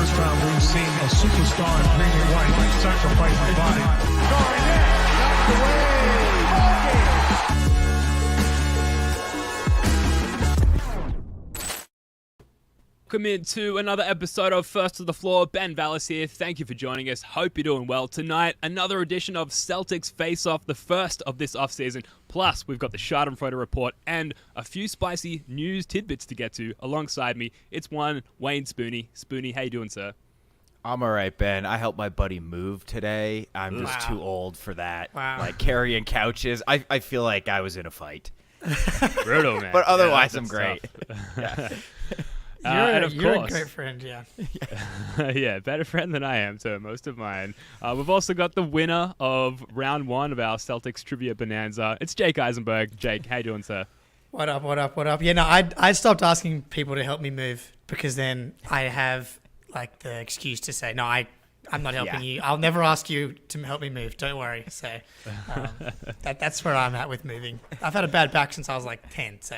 first time we've seen a superstar in green and white sacrifice his body. Scoring it, knocked away. Welcome into another episode of First to the Floor. Ben Vallis here. Thank you for joining us. Hope you're doing well. Tonight, another edition of Celtics Face-Off, the first of this offseason. Plus, we've got the Schadenfreude report and a few spicy news tidbits to get to. Alongside me, it's one Wayne Spooney. Spooney, how you doing, sir? I'm all right, Ben. I helped my buddy move today. I'm just too old for that. Wow. Like carrying couches. I feel like I was in a fight. Brutal, man. But otherwise, Yeah, I'm great. yeah. You're a great friend, yeah. Yeah, better friend than I am to most of mine. We've also got the winner of round one of our Celtics Trivia Bonanza. It's Jake Eisenberg. Jake, how you doing, sir? What up? Yeah, no, I stopped asking people to help me move because then I have like the excuse to say, no, I'm not helping you. I'll never ask you to help me move. Don't worry. So that's where I'm at with moving. I've had a bad back since I was like 10, so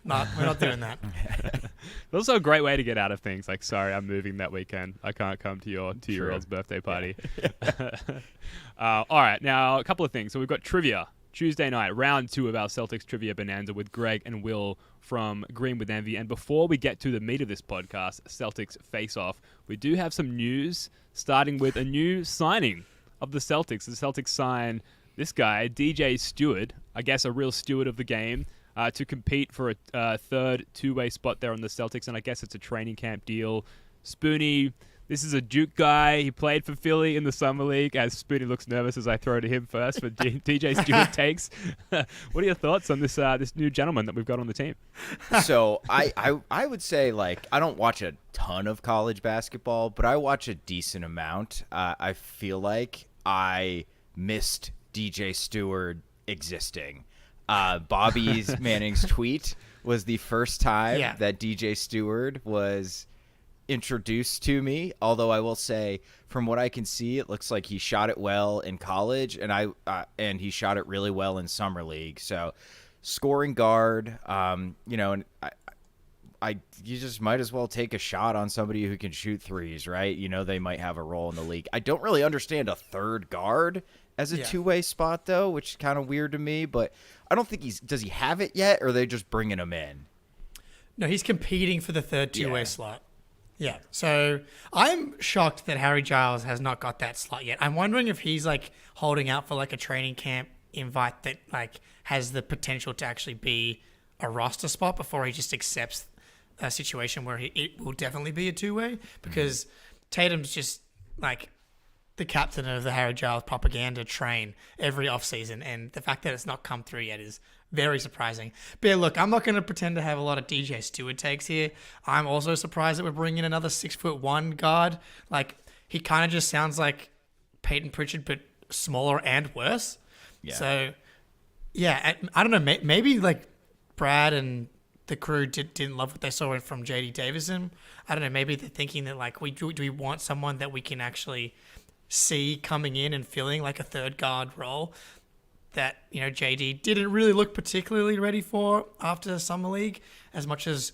we're not doing that. It's also a great way to get out of things. Like, sorry, I'm moving that weekend. I can't come to your 2-year-old's birthday party. All right, now a couple of things. So we've got trivia. Tuesday night, round 2 of our Celtics Trivia Bonanza with Greg and Will from Green with Envy. And before we get to the meat of this podcast, Celtics Face-Off, we do have some news, starting with a new signing of the Celtics. The Celtics sign this guy, DJ Steward, I guess a real steward of the game, to compete for a third two-way spot there on the Celtics, and I guess it's a training camp deal. Spooney, this is a Duke guy. He played for Philly in the Summer League, as Spooney looks nervous as I throw to him first for DJ Steward takes. What are your thoughts on this new gentleman that we've got on the team? So I would say, like, I don't watch a ton of college basketball, but I watch a decent amount. I feel like I missed DJ Steward existing. Bobby Manning's tweet was the first time that DJ Steward was introduced to me, although I will say from what I can see it looks like he shot it well in college and he shot it really well in summer league. So scoring guard, and you just might as well take a shot on somebody who can shoot threes, right? They might have a role in the league. I don't really understand a third guard as a two-way spot, though, which is kind of weird to me. But I don't think does he have it yet, or are they just bringing him in? No, he's competing for the third two-way slot. Yeah, so I'm shocked that Harry Giles has not got that slot yet. I'm wondering if he's like holding out for like a training camp invite that like has the potential to actually be a roster spot before he just accepts a situation where it will definitely be a two-way, because Tatum's just like the captain of the Harry Giles propaganda train every offseason, and the fact that it's not come through yet is very surprising. But yeah, look, I'm not going to pretend to have a lot of DJ Steward takes here. I'm also surprised that we're bringing in another 6'1" guard. Like, he kind of just sounds like Peyton Pritchard, but smaller and worse. Yeah. So, yeah, I don't know, maybe like Brad and the crew didn't love what they saw from JD Davison. I don't know, maybe they're thinking that like, do we want someone that we can actually see coming in and filling like a third guard role that, JD didn't really look particularly ready for after Summer League, as much as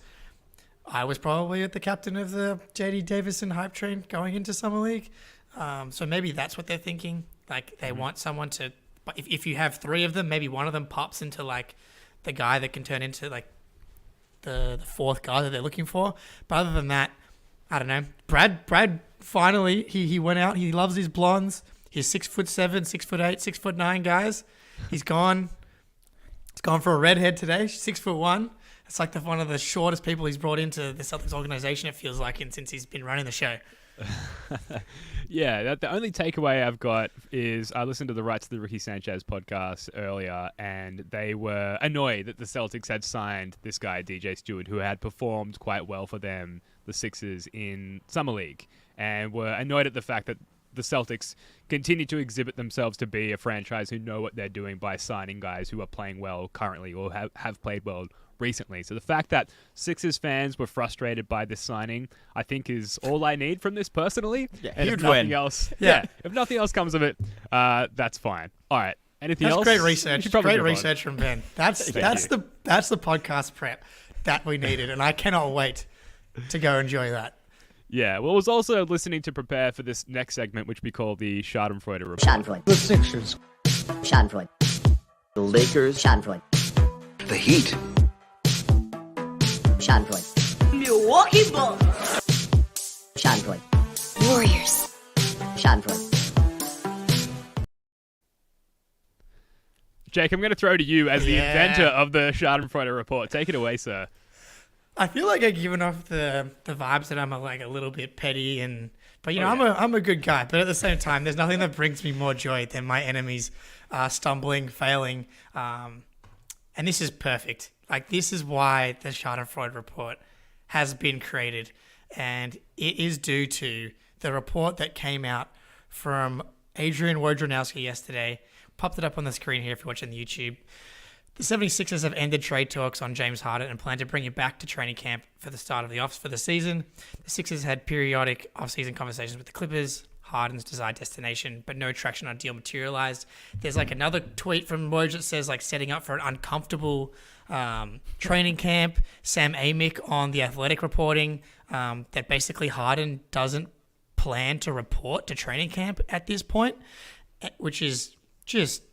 I was probably the captain of the JD Davison hype train going into Summer League. So maybe that's what they're thinking. Like, they want someone to, but if you have 3 of them, maybe one of them pops into like the guy that can turn into like the fourth guy that they're looking for. But other than that, I don't know. Brad finally, he went out. He loves his blondes. He's 6'7", 6'8", 6'9", guys. He's gone. He's gone for a redhead today. 6'1". It's like one of the shortest people he's brought into the Celtics organization, it feels like, since he's been running the show. Yeah, the only takeaway I've got is I listened to the Rights to the Ricky Sanchez podcast earlier, and they were annoyed that the Celtics had signed this guy, DJ Steward, who had performed quite well for them, the Sixers, in Summer League, and were annoyed at the fact that the Celtics continue to exhibit themselves to be a franchise who know what they're doing by signing guys who are playing well currently or have played well recently. So the fact that Sixers fans were frustrated by this signing, I think, is all I need from this personally. Yeah, and huge if nothing win. else, if nothing else comes of it, that's fine. All right. Anything else? That's great research. Great research from Ben. That's the podcast prep that we needed, and I cannot wait to go enjoy that. Yeah, well, I was also listening to prepare for this next segment, which we call the Schadenfreude report. Schadenfreude. The Sixers. Schadenfreude. The Lakers. Schadenfreude. The Heat. Schadenfreude. Milwaukee Bucks. Schadenfreude. Warriors. Schadenfreude. Jake, I'm going to throw to you as the inventor of the Schadenfreude report. Take it away, sir. I feel like I've given off the vibes that I'm like a little bit petty but I'm a good guy. But at the same time, there's nothing that brings me more joy than my enemies stumbling, failing, and this is perfect. Like, this is why the Schadenfreude report has been created, and it is due to the report that came out from Adrian Wojnarowski yesterday. Popped it up on the screen here if you're watching the YouTube. The 76ers have ended trade talks on James Harden and plan to bring him back to training camp for the start of the season. The Sixers had periodic offseason conversations with the Clippers, Harden's desired destination, but no traction on deal materialized. There's like another tweet from Woj that says like setting up for an uncomfortable training camp. Sam Amick on The Athletic reporting that basically Harden doesn't plan to report to training camp at this point, which is just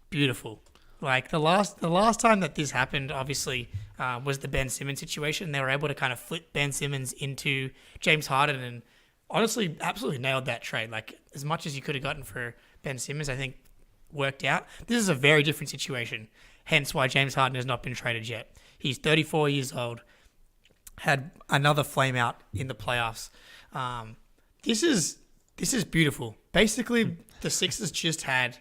beautiful. Like the last time that this happened, obviously, was the Ben Simmons situation. They were able to kind of flip Ben Simmons into James Harden and honestly absolutely nailed that trade. Like, as much as you could have gotten for Ben Simmons, I think worked out. This is a very different situation, hence why James Harden has not been traded yet. He's 34 years old, had another flame out in the playoffs. This is beautiful. Basically, the Sixers just had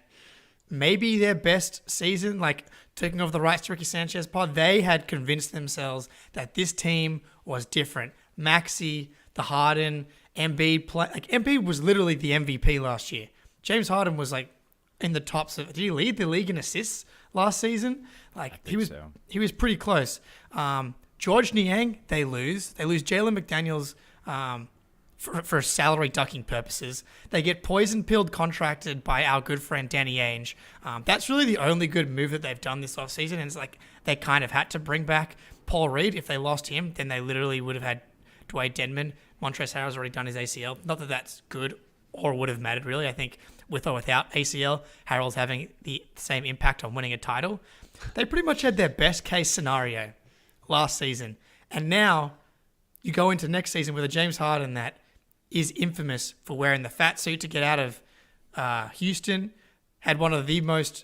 maybe their best season. Like, taking over the rights to Ricky Sanchez pod, they had convinced themselves that this team was different. Maxey, the Harden, Embiid Embiid was literally the MVP last year. James Harden was like in the tops of. Did he lead the league in assists last season? Like, he was pretty close. George Niang, they lose Jalen McDaniels for salary ducking purposes. They get poison pilled contracted by our good friend Danny Ainge. That's really the only good move that they've done this offseason. And it's like they kind of had to bring back Paul Reed. If they lost him, then they literally would have had Dwayne Dedmon. Montrezl Harrell's already done his ACL. Not that that's good or would have mattered, really. I think with or without ACL, Harrell's having the same impact on winning a title. They pretty much had their best case scenario last season. And now you go into next season with a James Harden that is infamous for wearing the fat suit to get out of Houston, had one of the most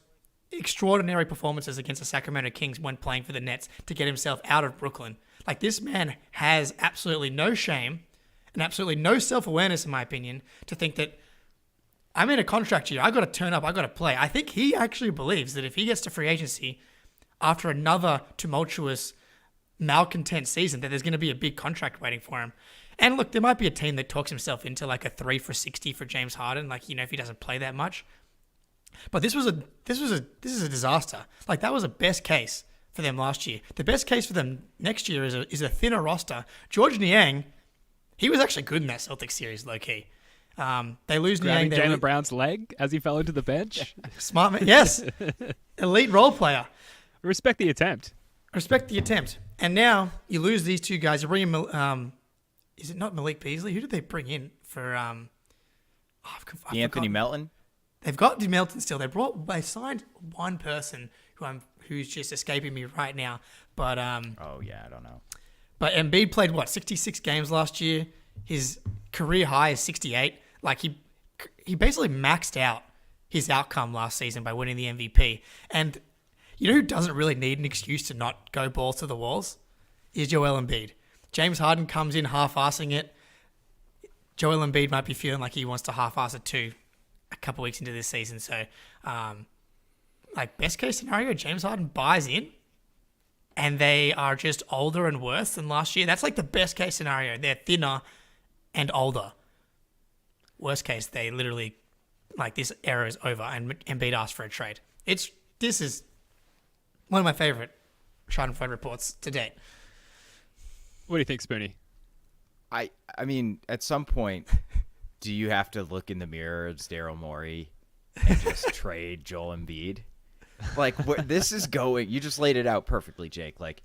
extraordinary performances against the Sacramento Kings when playing for the Nets to get himself out of Brooklyn. Like, this man has absolutely no shame and absolutely no self-awareness, in my opinion, to think that I'm in a contract year. I got to turn up. I got to play. I think he actually believes that if he gets to free agency after another tumultuous, malcontent season, that there's going to be a big contract waiting for him. And look, there might be a team that talks himself into like a 3 for 60 for James Harden, like, if he doesn't play that much. But this is a disaster. Like, that was a best case for them last year. The best case for them next year is a thinner roster. George Niang, he was actually good in that Celtics series, low key. They lose Niang. Jaylen Brown's leg as he fell into the bench. Smart man, yes. Elite role player. Respect the attempt. And now you lose these two guys. You bring in, is it not Malik Beasley? Who did they bring in for? Anthony Melton. They've got Melton still. They signed one person who's just escaping me right now. But Oh yeah, I don't know. But Embiid played 66 games last year. His career high is 68. Like, he basically maxed out his outcome last season by winning the MVP. And you know who doesn't really need an excuse to not go balls to the walls? Is Joel Embiid. James Harden comes in half-assing it. Joel Embiid might be feeling like he wants to half-ass it too a couple weeks into this season. So, best case scenario, James Harden buys in and they are just older and worse than last year. That's like the best case scenario. They're thinner and older. Worst case, they literally, this era is over and Embiid asked for a trade. This is one of my favorite Schadenfreude reports to date. What do you think, Spoonie? I mean, at some point, do you have to look in the mirror as Daryl Morey and just trade Joel Embiid? Like, where this is going, you just laid it out perfectly, Jake. Like,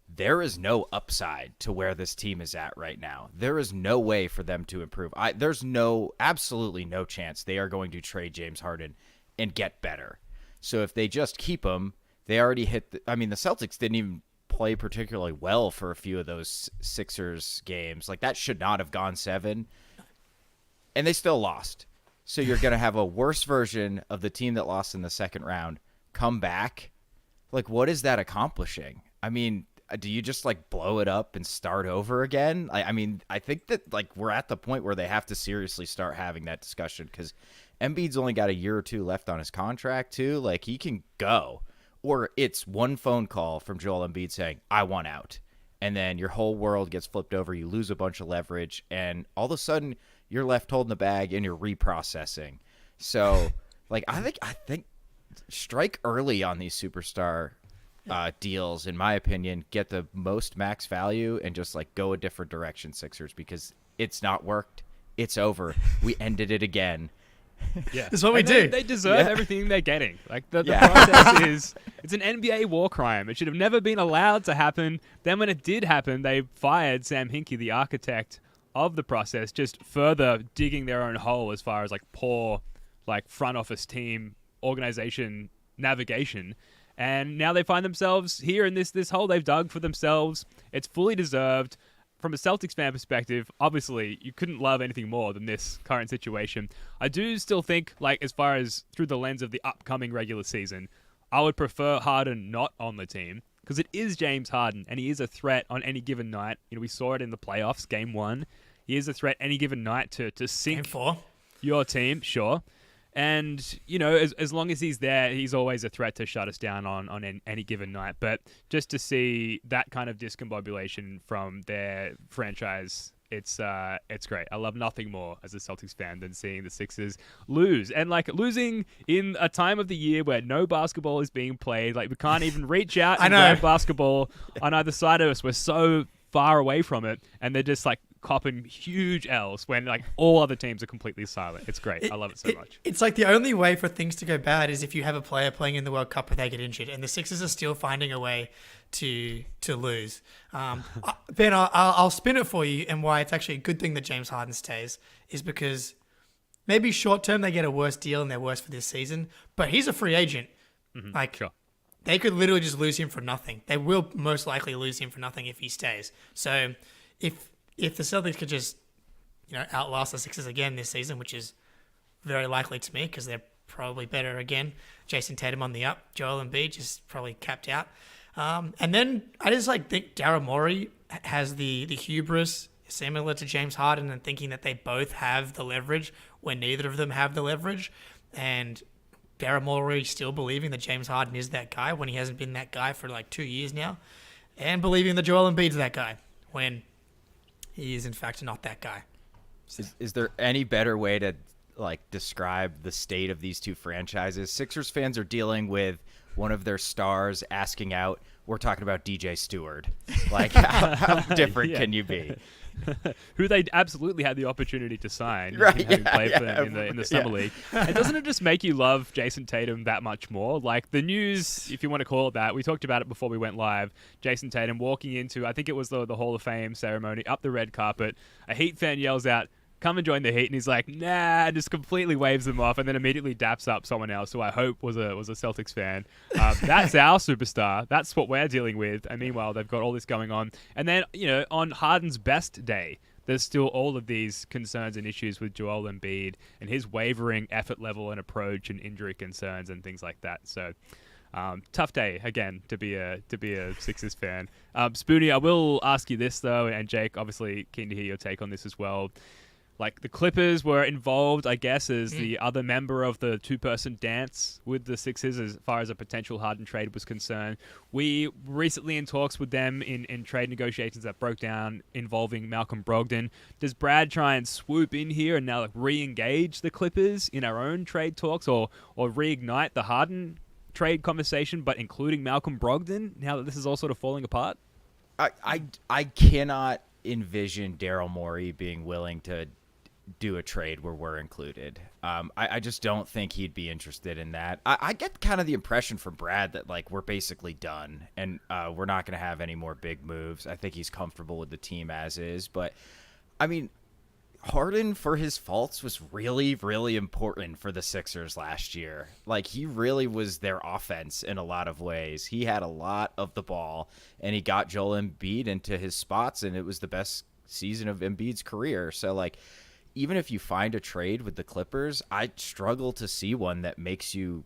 there is no upside to where this team is at right now. There is no way for them to improve. There's absolutely no chance they are going to trade James Harden and get better. So if they just keep him, they already hit the Celtics didn't even play particularly well for a few of those Sixers games. Like, that should not have gone 7. And they still lost. So you're going to have a worse version of the team that lost in the second round come back. Like, what is that accomplishing? I mean, do you just like blow it up and start over again? I think that like we're at the point where they have to seriously start having that discussion, because Embiid's only got a year or 2 left on his contract too. Like, he can go. Or it's one phone call from Joel Embiid saying, I want out. And then your whole world gets flipped over. You lose a bunch of leverage. And all of a sudden, you're left holding the bag and you're reprocessing. So, like, I think strike early on these superstar deals, in my opinion. Get the most max value and just, like, go a different direction, Sixers, because it's not worked. It's over. We ended it again. Yeah, that's what we do. They deserve everything they're getting. Like the process it's an NBA war crime. It should have never been allowed to happen. Then when it did happen, they fired Sam Hinkie, the architect of the process, just further digging their own hole as far as like poor, like front office team organization navigation. And now they find themselves here in this hole they've dug for themselves. It's fully deserved. From a Celtics fan perspective, obviously, you couldn't love anything more than this current situation. I do still think, like, as far as through the lens of the upcoming regular season, I would prefer Harden not on the team, because it is James Harden, and he is a threat on any given night. You know, we saw it in the playoffs, Game 1. He is a threat any given night to sink Game 4. Your team, sure. And, you know, as long as he's there, he's always a threat to shut us down on any given night. But just to see that kind of discombobulation from their franchise, it's great. I love nothing more as a Celtics fan than seeing the Sixers lose. And, like, losing in a time of the year where no basketball is being played. Like, we can't even reach out and grab basketball on either side of us. We're so far away from it. And they're just, like, copping huge L's when like all other teams are completely silent. It's great. I love it so much. It's like the only way for things to go bad is if you have a player playing in the World Cup and they get injured, and the Sixers are still finding a way to lose. Ben, I'll spin it for you, and why it's actually a good thing that James Harden stays is because maybe short term they get a worse deal and they're worse for this season, but he's a free agent. Like, sure. They could literally just lose him for nothing. They will most likely lose him for nothing if he stays. So if the Celtics could just, you know, outlast the Sixers again this season, which is very likely to me because they're probably better again. Jason Tatum on the up, Joel Embiid just probably capped out. And then I just think Daryl Morey has the hubris similar to James Harden and thinking that they both have the leverage when neither of them have the leverage. And Daryl Morey still believing that James Harden is that guy when he hasn't been that guy for like 2 years now. And believing that Joel Embiid's that guy when he is in fact not that guy. So. Is there any better way to describe the state of these two franchises? Sixers fans are dealing with one of their stars asking out. We're talking about DJ Steward. Like, how different can you be? Who they absolutely had the opportunity to sign, right? Having played for them in the summer league. And doesn't it just make you love Jason Tatum that much more? Like the news, if you want to call it that, we talked about it before we went live. Jason Tatum walking into, I think it was the Hall of Fame ceremony, up the red carpet. A Heat fan yells out, "Come and join the Heat," and he's like, "Nah," just completely waves them off, and then immediately daps up someone else who I hope was a Celtics fan. That's our superstar. That's what we're dealing with. And meanwhile, they've got all this going on. And then, you know, on Harden's best day, there's still all of these concerns and issues with Joel Embiid and his wavering effort level and approach and injury concerns and things like that. So. Tough day again to be a Sixers fan. Spoonie, I will ask you this though, and Jake, obviously keen to hear your take on this as well. Like the Clippers were involved, I guess, as the other member of the two-person dance with the Sixers as far as a potential Harden trade was concerned. We recently in talks with them in trade negotiations that broke down involving Malcolm Brogdon. Does Brad try and swoop in here and now re-engage the Clippers in our own trade talks or reignite the Harden trade conversation, but including Malcolm Brogdon now that this is all sort of falling apart? I cannot envision Daryl Morey being willing to do a trade where we're included. I just don't think he'd be interested in that. I get kind of the impression from Brad that like we're basically done and we're not going to have any more big moves. I think he's comfortable with the team as is. But, I mean, Harden, for his faults, was really, really important for the Sixers last year. Like, he really was their offense in a lot of ways. He had a lot of the ball, and he got Joel Embiid into his spots, and it was the best season of Embiid's career. So, like, even if you find a trade with the Clippers, I struggle to see one that makes you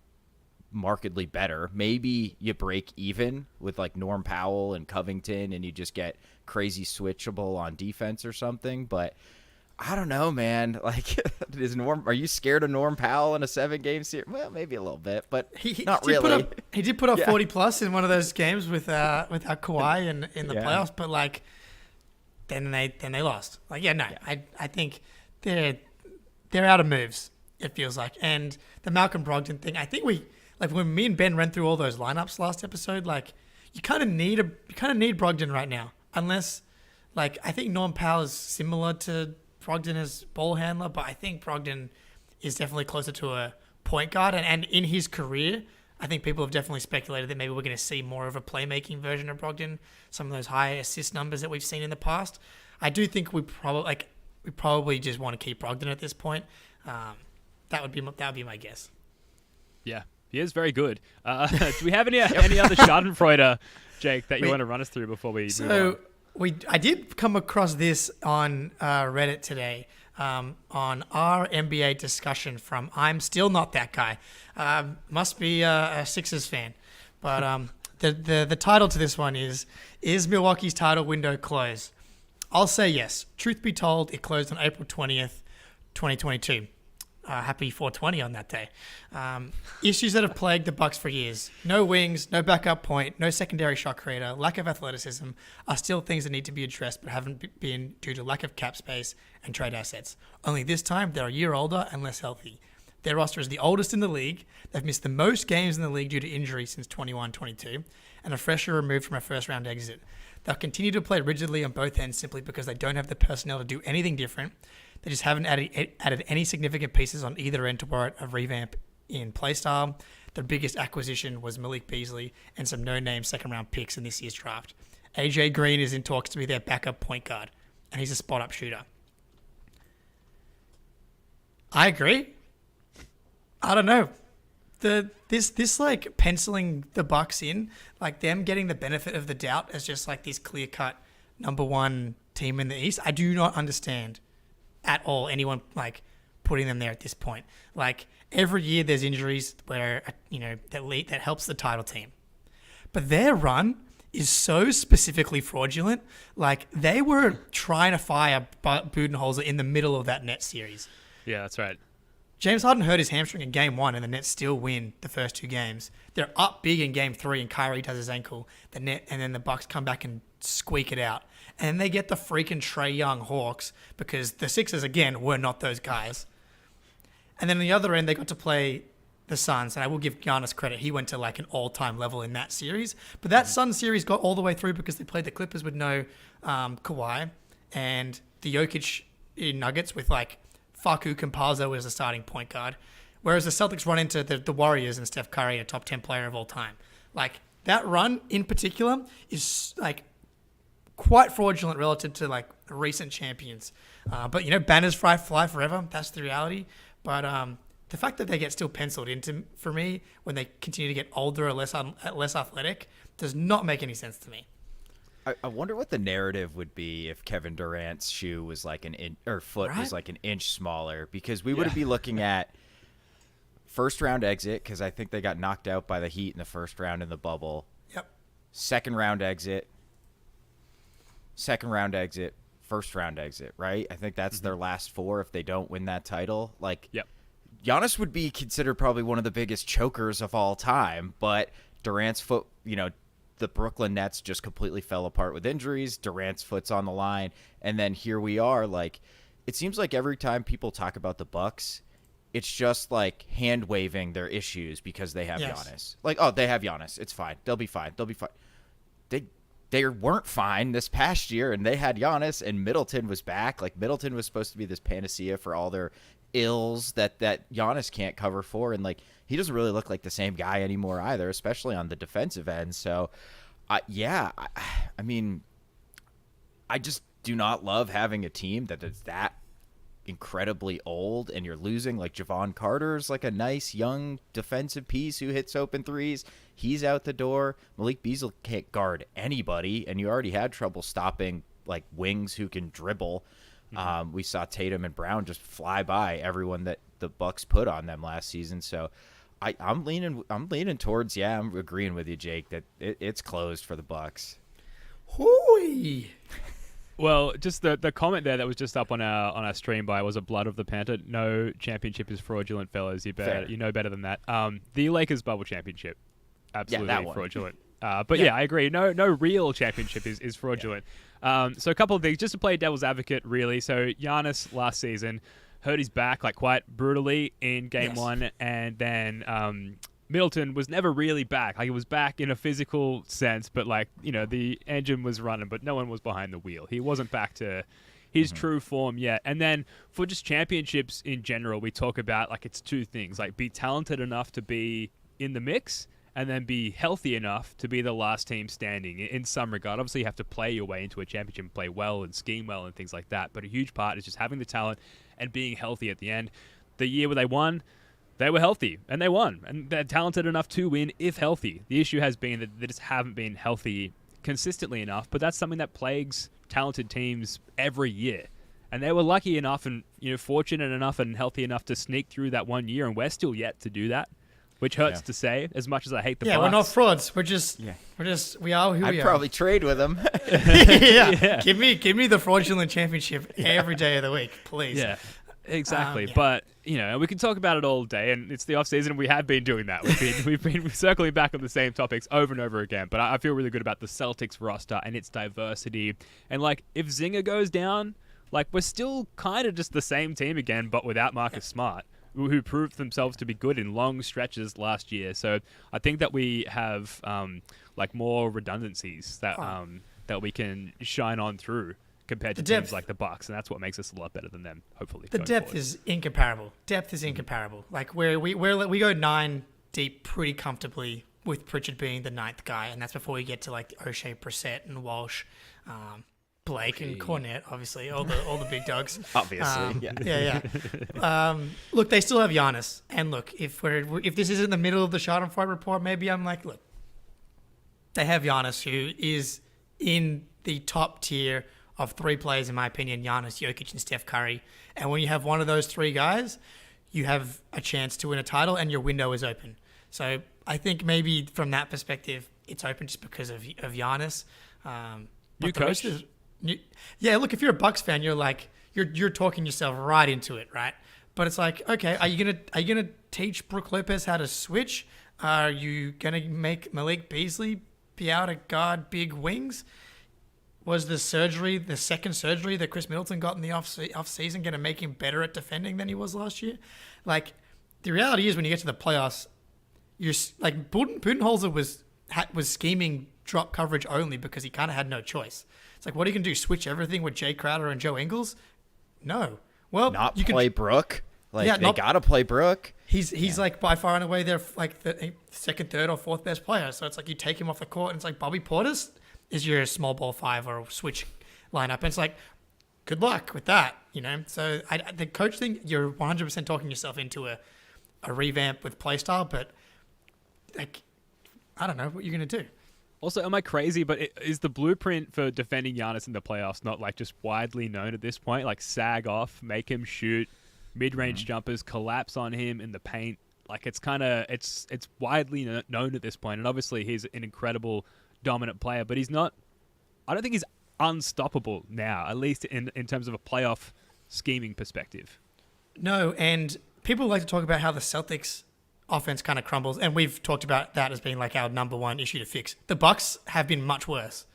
markedly better. Maybe you break even with, like, Norm Powell and Covington, and you just get crazy switchable on defense or something, but I don't know, man. Like, are you scared of Norm Powell in a 7-game series? Well, maybe a little bit, but not really. He did put up 40 plus in one of those games with Kawhi in the playoffs, but like then they lost. Like, I think they're out of moves. It feels like, and the Malcolm Brogdon thing. I think when me and Ben ran through all those lineups last episode, like you kind of need Brogdon right now, unless like I think Norm Powell is similar to Brogdon as ball handler, but I think Brogdon is definitely closer to a point guard. And in his career, I think people have definitely speculated that maybe we're going to see more of a playmaking version of Brogdon, some of those high assist numbers that we've seen in the past. I do think we probably just want to keep Brogdon at this point. That would be my guess. Yeah, he is very good. Do we have any other Schadenfreude, Jake, that you want to run us through before we move on? I did come across this on Reddit today on our NBA discussion from I'm Still Not That Guy. Must be a Sixers fan. But the title to this one is Milwaukee's title window closed? I'll say yes. Truth be told, it closed on April 20th, 2022. Happy 420 on that day. Issues that have plagued the Bucks for years. No wings, no backup point, no secondary shot creator, lack of athleticism are still things that need to be addressed but haven't been due to lack of cap space and trade assets. Only this time, they're a year older and less healthy. Their roster is the oldest in the league. They've missed the most games in the league due to injury since 21-22 and are fresher removed from a first-round exit. They'll continue to play rigidly on both ends simply because they don't have the personnel to do anything different. They just haven't added any significant pieces on either end to warrant a revamp in playstyle. Their biggest acquisition was Malik Beasley and some no-name second-round picks in this year's draft. AJ Green is in talks to be their backup point guard, and he's a spot-up shooter. I agree. I don't know. This like penciling the Bucks in, like them getting the benefit of the doubt as just like this clear-cut number one team in the East. I do not understand at all anyone like putting them there at this point. Like every year there's injuries where that helps the title team, but their run is so specifically fraudulent. Like they were trying to fire Budenholzer in the middle of that Nets series. Yeah, that's right. James Harden hurt his hamstring in game 1 and the Nets still win the first 2 games. They're up big in game 3 and Kyrie does his ankle. And then the Bucks come back and squeak it out. And then they get the freaking Trae Young Hawks because the Sixers, again, were not those guys. And then on the other end, they got to play the Suns. And I will give Giannis credit. He went to like an all-time level in that series. But that Suns series got all the way through because they played the Clippers with no Kawhi. And the Jokic Nuggets with like Facu Campazzo as a starting point guard. Whereas the Celtics run into the Warriors and Steph Curry, a top 10 player of all time. Like that run in particular is like quite fraudulent relative to like recent champions. But banners fly forever. That's the reality. But the fact that they get still penciled into for me when they continue to get older or less athletic does not make any sense to me. I wonder what the narrative would be if Kevin Durant's shoe was like foot was like an inch smaller, because we would be looking at first round exit, because I think they got knocked out by the Heat in the first round in the bubble. Yep. Second round exit, first round exit, right? I think that's their last 4 if they don't win that title. Like, Giannis would be considered probably one of the biggest chokers of all time, but Durant's foot, the Brooklyn Nets just completely fell apart with injuries. Durant's foot's on the line. And then here we are. Like, it seems like every time people talk about the Bucks, it's just like hand waving their issues because they have Giannis. Like, oh, they have Giannis. It's fine. They'll be fine. they weren't fine this past year, and they had Giannis, and Middleton was back. Like, Middleton was supposed to be this panacea for all their ills that Giannis can't cover for, and like he doesn't really look like the same guy anymore either, especially on the defensive end. So, I mean, I just do not love having a team that is that incredibly old, and you're losing. Like, Javon Carter's like a nice young defensive piece who hits open threes. He's out the door. Malik Beasley can't guard anybody, and you already had trouble stopping like wings who can dribble. We saw Tatum and Brown just fly by everyone that the Bucks put on them last season. So I'm leaning towards, I'm agreeing with you, Jake, that it's closed for the Bucks. Hooey. Well, just the comment there that was just up on our stream by was a Blood of the Panther. No championship is fraudulent, fellas. You know better than that. The Lakers bubble championship, absolutely fraudulent. But I agree. No real championship is fraudulent. So a couple of things, just to play devil's advocate, really. So Giannis last season hurt his back like quite brutally in game one, and then Middleton was never really back. Like, he was back in a physical sense, but like, you know, the engine was running, but no one was behind the wheel. He wasn't back to his true form yet. And then for just championships in general, we talk about like it's two things, like be talented enough to be in the mix, and then be healthy enough to be the last team standing in some regard. Obviously, you have to play your way into a championship and play well and scheme well and things like that. But a huge part is just having the talent and being healthy at the end. The year where they won, they were healthy and they won. And they're talented enough to win if healthy. The issue has been that they just haven't been healthy consistently enough. But that's something that plagues talented teams every year. And they were lucky enough and fortunate enough and healthy enough to sneak through that 1 year. And we're still yet to do that. Which hurts to say, as much as I hate the Bucks. We're not frauds. We are who we are. I'd probably trade with them. Give me the fraudulent championship every day of the week, please. Yeah, exactly. But, we can talk about it all day, and it's the offseason, and we have been doing that. We've been circling back on the same topics over and over again, but I feel really good about the Celtics roster and its diversity. And, like, if Zinger goes down, like, we're still kind of just the same team again, but without Marcus Smart, who proved themselves to be good in long stretches last year. So I think that we have more redundancies that that we can shine on through compared to teams like the Bucks, and that's what makes us a lot better than them. Hopefully, the depth is incomparable. Like we go 9 deep pretty comfortably with Pritchard being the 9th guy, and that's before we get to like O'Shea, Brissett, and Walsh. Blake and Cornette, obviously, all the big dogs. Obviously, Look, they still have Giannis, and look, if this is in the middle of the Schadenfreude report, maybe I'm like, look, they have Giannis, who is in the top tier of 3 players, in my opinion: Giannis, Jokic, and Steph Curry. And when you have one of those 3 guys, you have a chance to win a title, and your window is open. So I think maybe from that perspective, it's open just because of Giannis. New coach. Look, if you're a Bucks fan, you're like you're talking yourself right into it, right? But it's like, okay, are you gonna teach Brook Lopez how to switch? Are you gonna make Malik Beasley be able to guard big wings? Was the second surgery that Chris Middleton got in the off season, gonna make him better at defending than he was last year? Like, the reality is, when you get to the playoffs, you're like Budenholzer was scheming drop coverage only because he kind of had no choice. It's like, what are you going to do? Switch everything with Jay Crowder and Joe Ingles? No. Well, you can play Brook. They got to play Brook. He's like by far and away their like the second, third, or fourth best player. So it's like you take him off the court, and it's like Bobby Portis is your small ball 5 or switch lineup, and it's like, good luck with that, So the coach thing, you're 100% talking yourself into a revamp with play style, but like, I don't know what you're going to do. Also, am I crazy, but is the blueprint for defending Giannis in the playoffs not like just widely known at this point? Like, sag off, make him shoot, mid-range jumpers, collapse on him in the paint. Like, it's widely known at this point. And obviously he's an incredible dominant player, but I don't think he's unstoppable now, at least in terms of a playoff scheming perspective. No, and people like to talk about how the Celtics offense kind of crumbles, and we've talked about that as being like our number one issue to fix. The Bucks have been much worse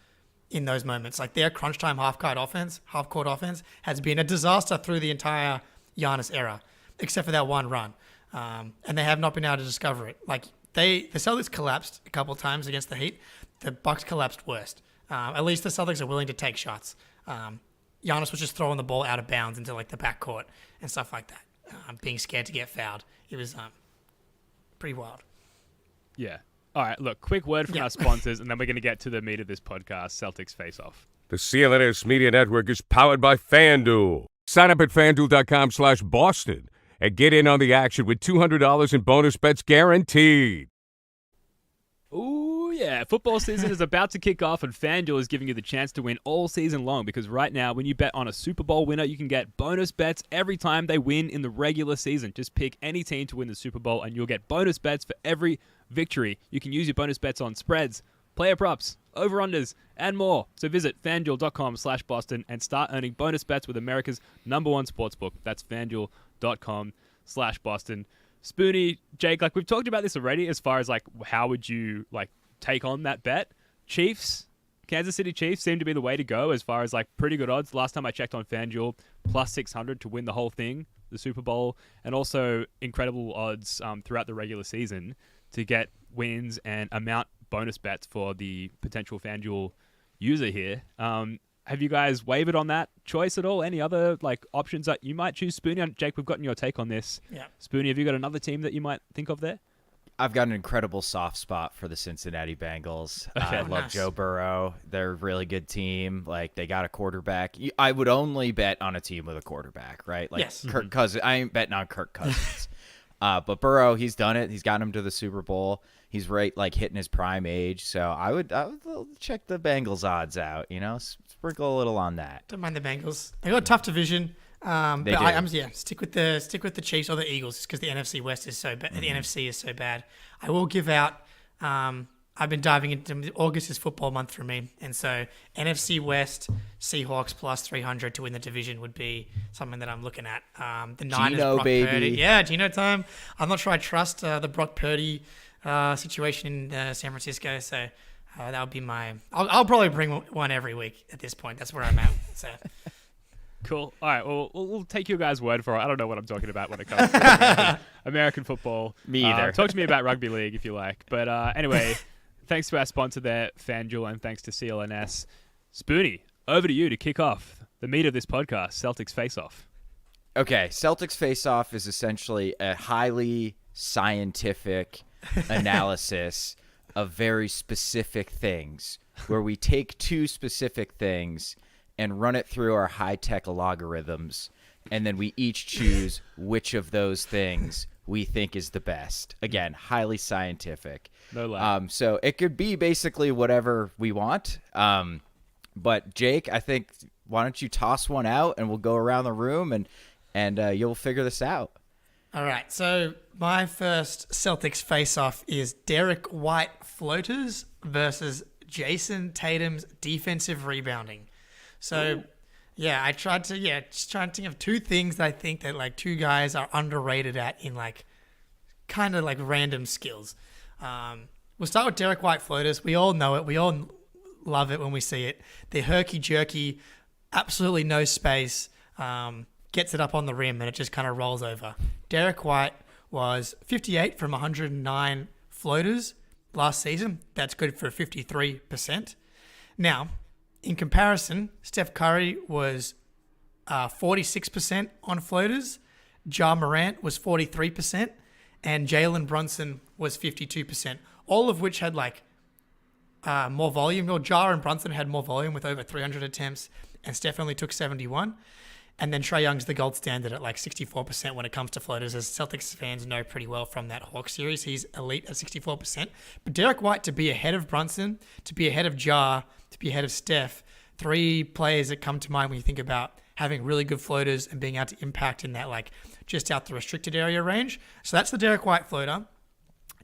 in those moments. Like, their crunch time half-court offense has been a disaster through the entire Giannis era, except for that one run. And they have not been able to discover it. Like, the Celtics collapsed a couple of times against the Heat. The Bucks collapsed worst. At least the Celtics are willing to take shots. Giannis was just throwing the ball out of bounds into like the backcourt and stuff like that, being scared to get fouled. It was pretty wild. Yeah. All right, look, quick word from our sponsors, and then we're going to get to the meat of this podcast, Celtics Face-Off. The CLNS Media Network is powered by FanDuel. Sign up at FanDuel.com/Boston and get in on the action with $200 in bonus bets guaranteed. Ooh, yeah. Football season is about to kick off, and FanDuel is giving you the chance to win all season long because right now, when you bet on a Super Bowl winner, you can get bonus bets every time they win in the regular season. Just pick any team to win the Super Bowl, and you'll get bonus bets for every victory. You can use your bonus bets on spreads, player props, over-unders, and more. So visit FanDuel.com/Boston and start earning bonus bets with America's #1 sportsbook. That's FanDuel.com/Boston. Spoonie, Jake, like we've talked about this already as far as like how would you like take on that bet? Chiefs, Kansas City Chiefs seem to be the way to go as far as like pretty good odds. Last time I checked on FanDuel, plus 600 to win the whole thing, the Super Bowl, and also incredible odds throughout the regular season to get wins and amount bonus bets for the potential FanDuel user here. Have you guys wavered on that choice at all? Any other like options that you might choose? Spoonie, Jake, we've gotten your take on this. Yeah. Spoonie, have you got another team that you might think of there? I've got an incredible soft spot for the Cincinnati Bengals. Okay. I love Nice. Joe Burrow. They're a really good team. Like, they got a quarterback. I would only bet on a team with a quarterback, right? Like Yes. Kirk Cousins. I ain't betting on Kirk Cousins. But Burrow, he's done it. He's gotten him to the Super Bowl. He's right, like hitting his prime age. So I would check the Bengals odds out. You know, sprinkle a little on that. Don't mind the Bengals. They got a tough division. But do. I'm stick with the Chiefs or the Eagles because the NFC West is so bad. The NFC is so bad. I will give out. I've been diving into August is football month for me, and so NFC West Seahawks plus 300 to win the division would be something that I'm looking at. The Niners, Geno, Brock baby. Purdy, yeah, Geno time. I'm not sure I trust the Brock Purdy situation in San Francisco, so that would be my. I'll probably bring one every week at this point. That's where I'm at. So. Cool. All right. Well, we'll take your guys' word for it. I don't know what I'm talking about when it comes to American football. Me either. Talk to me about rugby league if you like. But anyway, thanks to our sponsor there, FanDuel, and thanks to CLNS. Spoonie, over to you to kick off the meat of this podcast, Celtics Face-Off. Okay, Celtics Face-Off is essentially a highly scientific analysis of very specific things, where we take two specific things and run it through our high-tech logarithms, and then we each choose which of those things we think is the best. Again, highly scientific. No lie. So it could be basically whatever we want. But Jake, I think, why don't you toss one out, and we'll go around the room, and you'll figure this out. All right, so my first Celtics face-off is Derek White floaters versus Jason Tatum's defensive rebounding. So, yeah, I tried to think of two things that I think that like two guys are underrated at in like kind of like random skills. We'll start with Derek White floaters. We all know it. We all love it when we see it. They're herky-jerky, absolutely no space, gets it up on the rim, and it just kind of rolls over. Derek White was 58 from 109 floaters last season. That's good for 53%. Now, in comparison, Steph Curry was 46% on floaters, Ja Morant was 43%, and Jalen Brunson was 52%, all of which had like more volume. Well, Ja and Brunson had more volume with over 300 attempts, and Steph only took 71. And then Trae Young's the gold standard at like 64% when it comes to floaters, as Celtics fans know pretty well from that Hawks series. He's elite at 64%. But Derek White to be ahead of Brunson, to be ahead of Ja, to be ahead of Steph, three players that come to mind when you think about having really good floaters and being able to impact in that like just out the restricted area range. So that's the Derek White floater.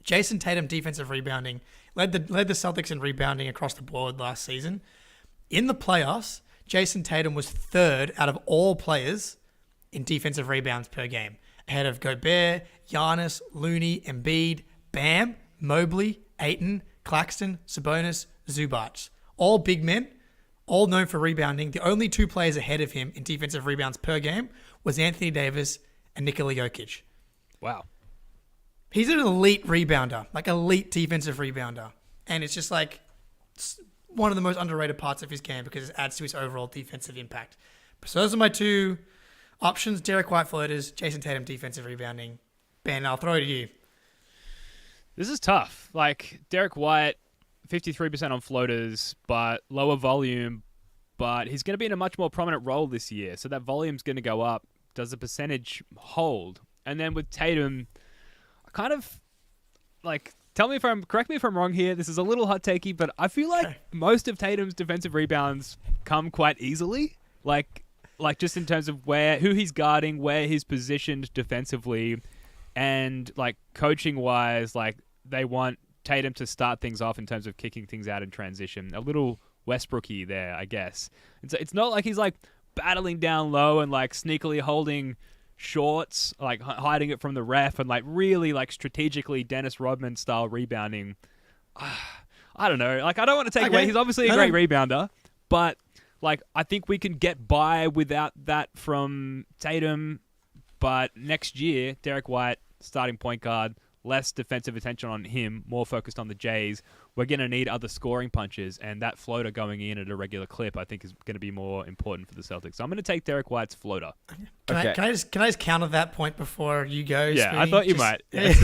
Jason Tatum defensive rebounding led the Celtics in rebounding across the board last season. In the playoffs, Jason Tatum was third out of all players in defensive rebounds per game, ahead of Gobert, Giannis, Looney, Embiid, Bam, Mobley, Ayton, Claxton, Sabonis, Zubac. All big men, all known for rebounding. The only two players ahead of him in defensive rebounds per game was Anthony Davis and Nikola Jokic. Wow. He's an elite rebounder, like elite defensive rebounder. And it's just like one of the most underrated parts of his game because it adds to his overall defensive impact. So those are my two options: Derek White floaters, Jason Tatum defensive rebounding. Ben, I'll throw it to you. This is tough. Like, Derek White, 53% on floaters, but lower volume. But he's going to be in a much more prominent role this year, so that volume's going to go up. Does the percentage hold? And then with Tatum, I kind of, like, correct me if I'm wrong here. This is a little hot takey, but I feel like most of Tatum's defensive rebounds come quite easily. Like just in terms of who he's guarding, where he's positioned defensively, and like coaching wise, like they want Tatum to start things off in terms of kicking things out in transition. A little Westbrooky there, I guess. It's not like he's like battling down low and like sneakily holding shorts, like hiding it from the ref, and like really like strategically Dennis Rodman style rebounding. I don't know. Like, I don't want to take away. He's obviously a great rebounder, but like I think we can get by without that from Tatum. But next year, Derek White, starting point guard, less defensive attention on him, more focused on the Jays. We're going to need other scoring punches, and that floater going in at a regular clip, I think, is going to be more important for the Celtics. So I'm going to take Derek White's floater. Can I just counter that point before you go? Yeah, Speedy? I thought you might. Yeah.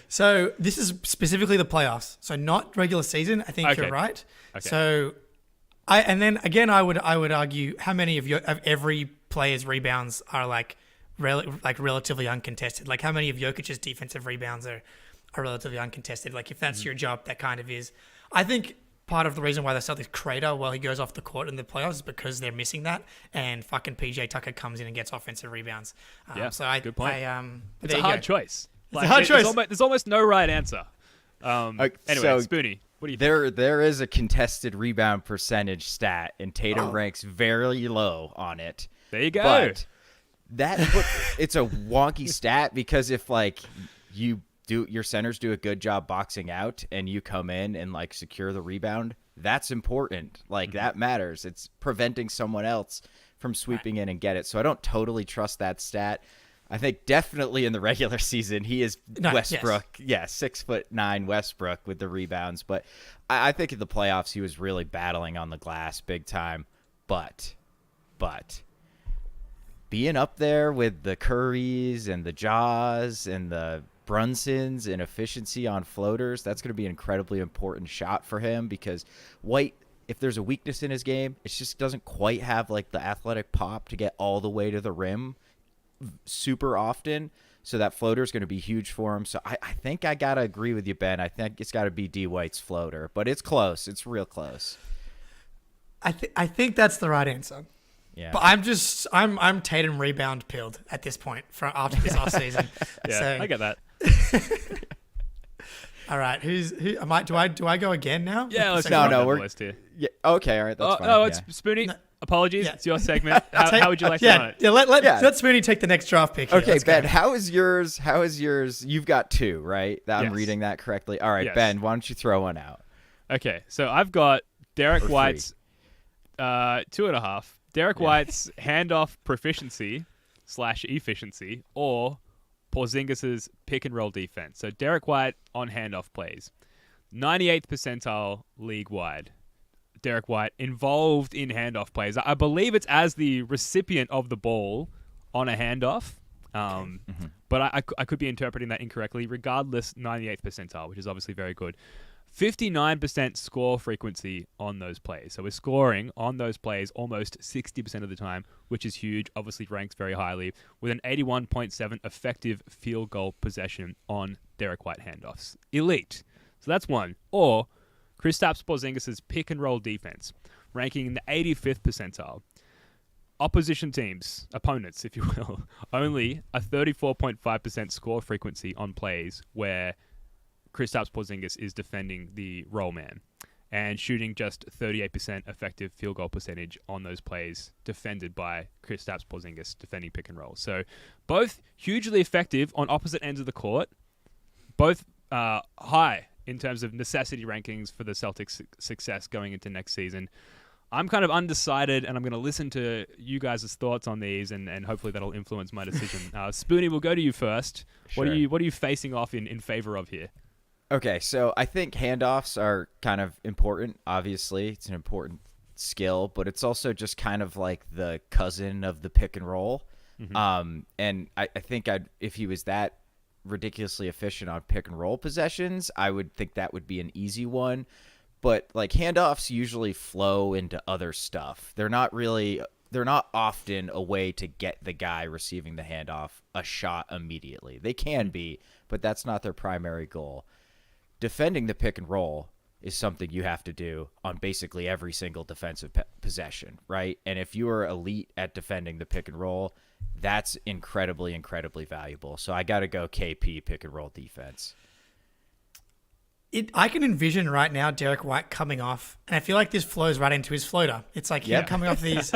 So this is specifically the playoffs, so not regular season. I think you're right. Okay. So I would argue how many of every player's rebounds are like relatively uncontested. Like how many of Jokic's defensive rebounds are relatively uncontested. Like if that's your job, that kind of is. I think part of the reason why the Celtics crater while he goes off the court in the playoffs is because they're missing that, and fucking PJ Tucker comes in and gets offensive rebounds. Good point. It's a hard choice. It's a hard choice. There's almost no right answer. Anyway, so Spoonie, what do you think? There is a contested rebound percentage stat, and Tatum ranks very low on it. There you go. But it's a wonky stat because if like your centers do a good job boxing out and you come in and like secure the rebound, that's important. Like that matters. It's preventing someone else from sweeping in and get it. So I don't totally trust that stat. I think definitely in the regular season he is Westbrook. Yes. 6'9" Westbrook with the rebounds. But I think in the playoffs he was really battling on the glass big time. But being up there with the Currys and the Jaws and the Brunsons and efficiency on floaters, that's going to be an incredibly important shot for him because White, if there's a weakness in his game, it just doesn't quite have like the athletic pop to get all the way to the rim super often. So that floater is going to be huge for him. So I think I got to agree with you, Ben. I think it's got to be D. White's floater, but it's close. It's real close. I think that's the right answer. Yeah. But I'm Tatum rebound pilled at this point after this offseason. Yeah, so, I get that. All right, who am I? Do I go again now? Yeah, let's we're list here. Yeah, okay, all right, that's fine. No, it's Spoonie. Apologies, Yeah. it's your segment. How would you like to run it? Yeah, let Spoonie take the next draft pick. Here. Okay, Ben, how is yours? You've got two, right? I'm Yes. reading that correctly. All right, Yes. Ben, why don't you throw one out? Okay, so I've got Derek Or White's 2.5. Derek White's handoff proficiency / efficiency, or Porzingis's pick and roll defense. So Derek White on handoff plays, 98th percentile league wide. Derek White involved in handoff plays. I believe it's as the recipient of the ball on a handoff. But I could be interpreting that incorrectly. Regardless, 98th percentile, which is obviously very good. 59% score frequency on those plays. So we're scoring on those plays almost 60% of the time, which is huge. Obviously ranks very highly with an 81.7 effective field goal possession on Derek White handoffs. Elite. So that's one. Or Kristaps Porzingis' pick and roll defense, ranking in the 85th percentile. Opposition teams, opponents, if you will, only a 34.5% score frequency on plays where Kristaps Porzingis is defending the roll man and shooting just 38% effective field goal percentage on those plays defended by Kristaps Porzingis defending pick and roll. So both hugely effective on opposite ends of the court, both high in terms of necessity rankings for the Celtics' success going into next season. I'm kind of undecided, and I'm going to listen to you guys' thoughts on these, and hopefully that'll influence my decision. Spoonie, we'll go to you first. Sure. What are you facing off in favor of here? Okay, so I think handoffs are kind of important. Obviously, it's an important skill, but it's also just kind of like the cousin of the pick and roll. And I think if he was that ridiculously efficient on pick and roll possessions, I would think that would be an easy one. But like handoffs usually flow into other stuff. They're not often a way to get the guy receiving the handoff a shot immediately. They can be, but that's not their primary goal. Defending the pick and roll is something you have to do on basically every single defensive possession, right? And if you are elite at defending the pick and roll, that's incredibly, incredibly valuable. So I got to go KP pick and roll defense. I can envision right now Derek White coming off, and I feel like this flows right into his floater. It's like him coming off these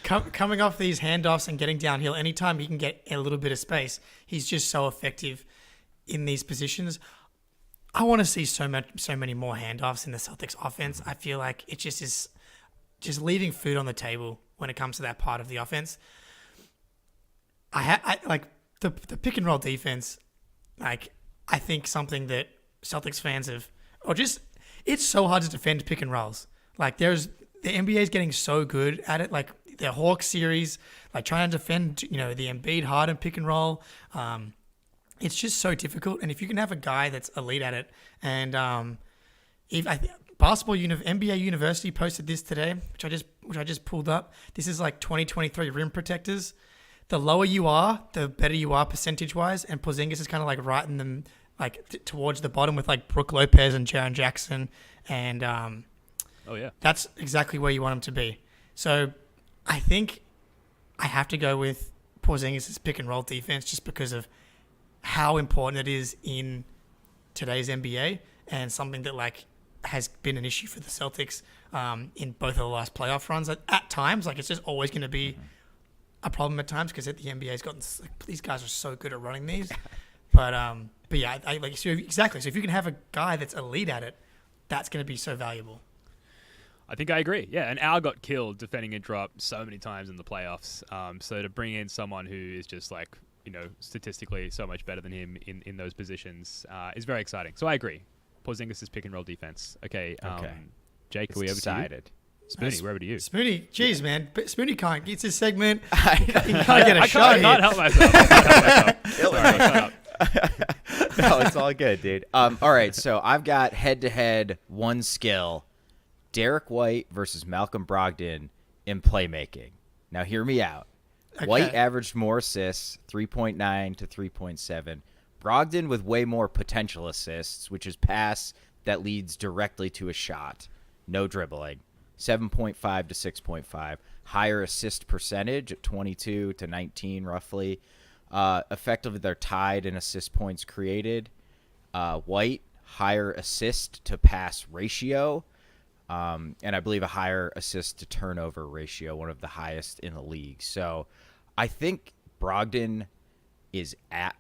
handoffs and getting downhill. Anytime he can get a little bit of space, he's just so effective in these positions. I want to see so many more handoffs in the Celtics offense. I feel like it just is just leaving food on the table when it comes to that part of the offense. I like the pick and roll defense. Like, I think something that Celtics fans it's so hard to defend pick and rolls. Like, the NBA is getting so good at it. Like the Hawks series, like trying to defend, the Embiid Harden pick and roll. It's just so difficult. And if you can have a guy that's elite at it, and NBA University posted this today, which I just pulled up. This is like 2023 rim protectors. The lower you are, the better you are percentage wise. And Porzingis is kind of like right in them, like towards the bottom with like Brook Lopez and Jaren Jackson, and that's exactly where you want him to be. So I think I have to go with Porzingis' pick and roll defense just because of how important it is in today's NBA, and something that like has been an issue for the Celtics in both of the last playoff runs. At times, like it's just always going to be a problem at times because the NBA's gotten these guys are so good at running these. But yeah, I like so exactly. So if you can have a guy that's elite at it, that's going to be so valuable. I think I agree. Yeah, and Al got killed defending a drop so many times in the playoffs. So to bring in someone who is just like, statistically so much better than him in those positions is very exciting. So I agree. Porzingis' pick and roll defense. Okay. Jake, are we over decided. to you? Spoony, we're over to you. Spoony, geez, man. But Spoony can't get his segment. He can't get a shot I can't help myself. Sorry, shut up. No, it's all good, dude. All right, so I've got head-to-head one skill. Derek White versus Malcolm Brogdon in playmaking. Now, hear me out. Okay. White averaged more assists, 3.9 to 3.7. Brogdon with way more potential assists, which is pass that leads directly to a shot. No dribbling. 7.5 to 6.5. Higher assist percentage at 22 to 19 roughly. Effectively, they're tied in assist points created. White, higher assist to pass ratio. And I believe a higher assist to turnover ratio, one of the highest in the league. So I think Brogdon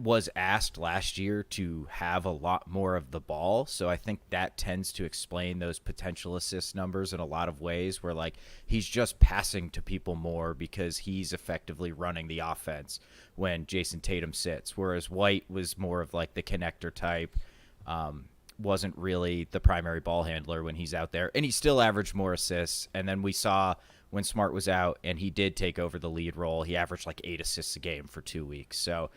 was asked last year to have a lot more of the ball. So I think that tends to explain those potential assist numbers in a lot of ways where like he's just passing to people more because he's effectively running the offense when Jason Tatum sits. Whereas White was more of like the connector type, wasn't really the primary ball handler when he's out there, and he still averaged more assists. And then we saw when Smart was out and he did take over the lead role, he averaged like 8 assists a game for 2 weeks. So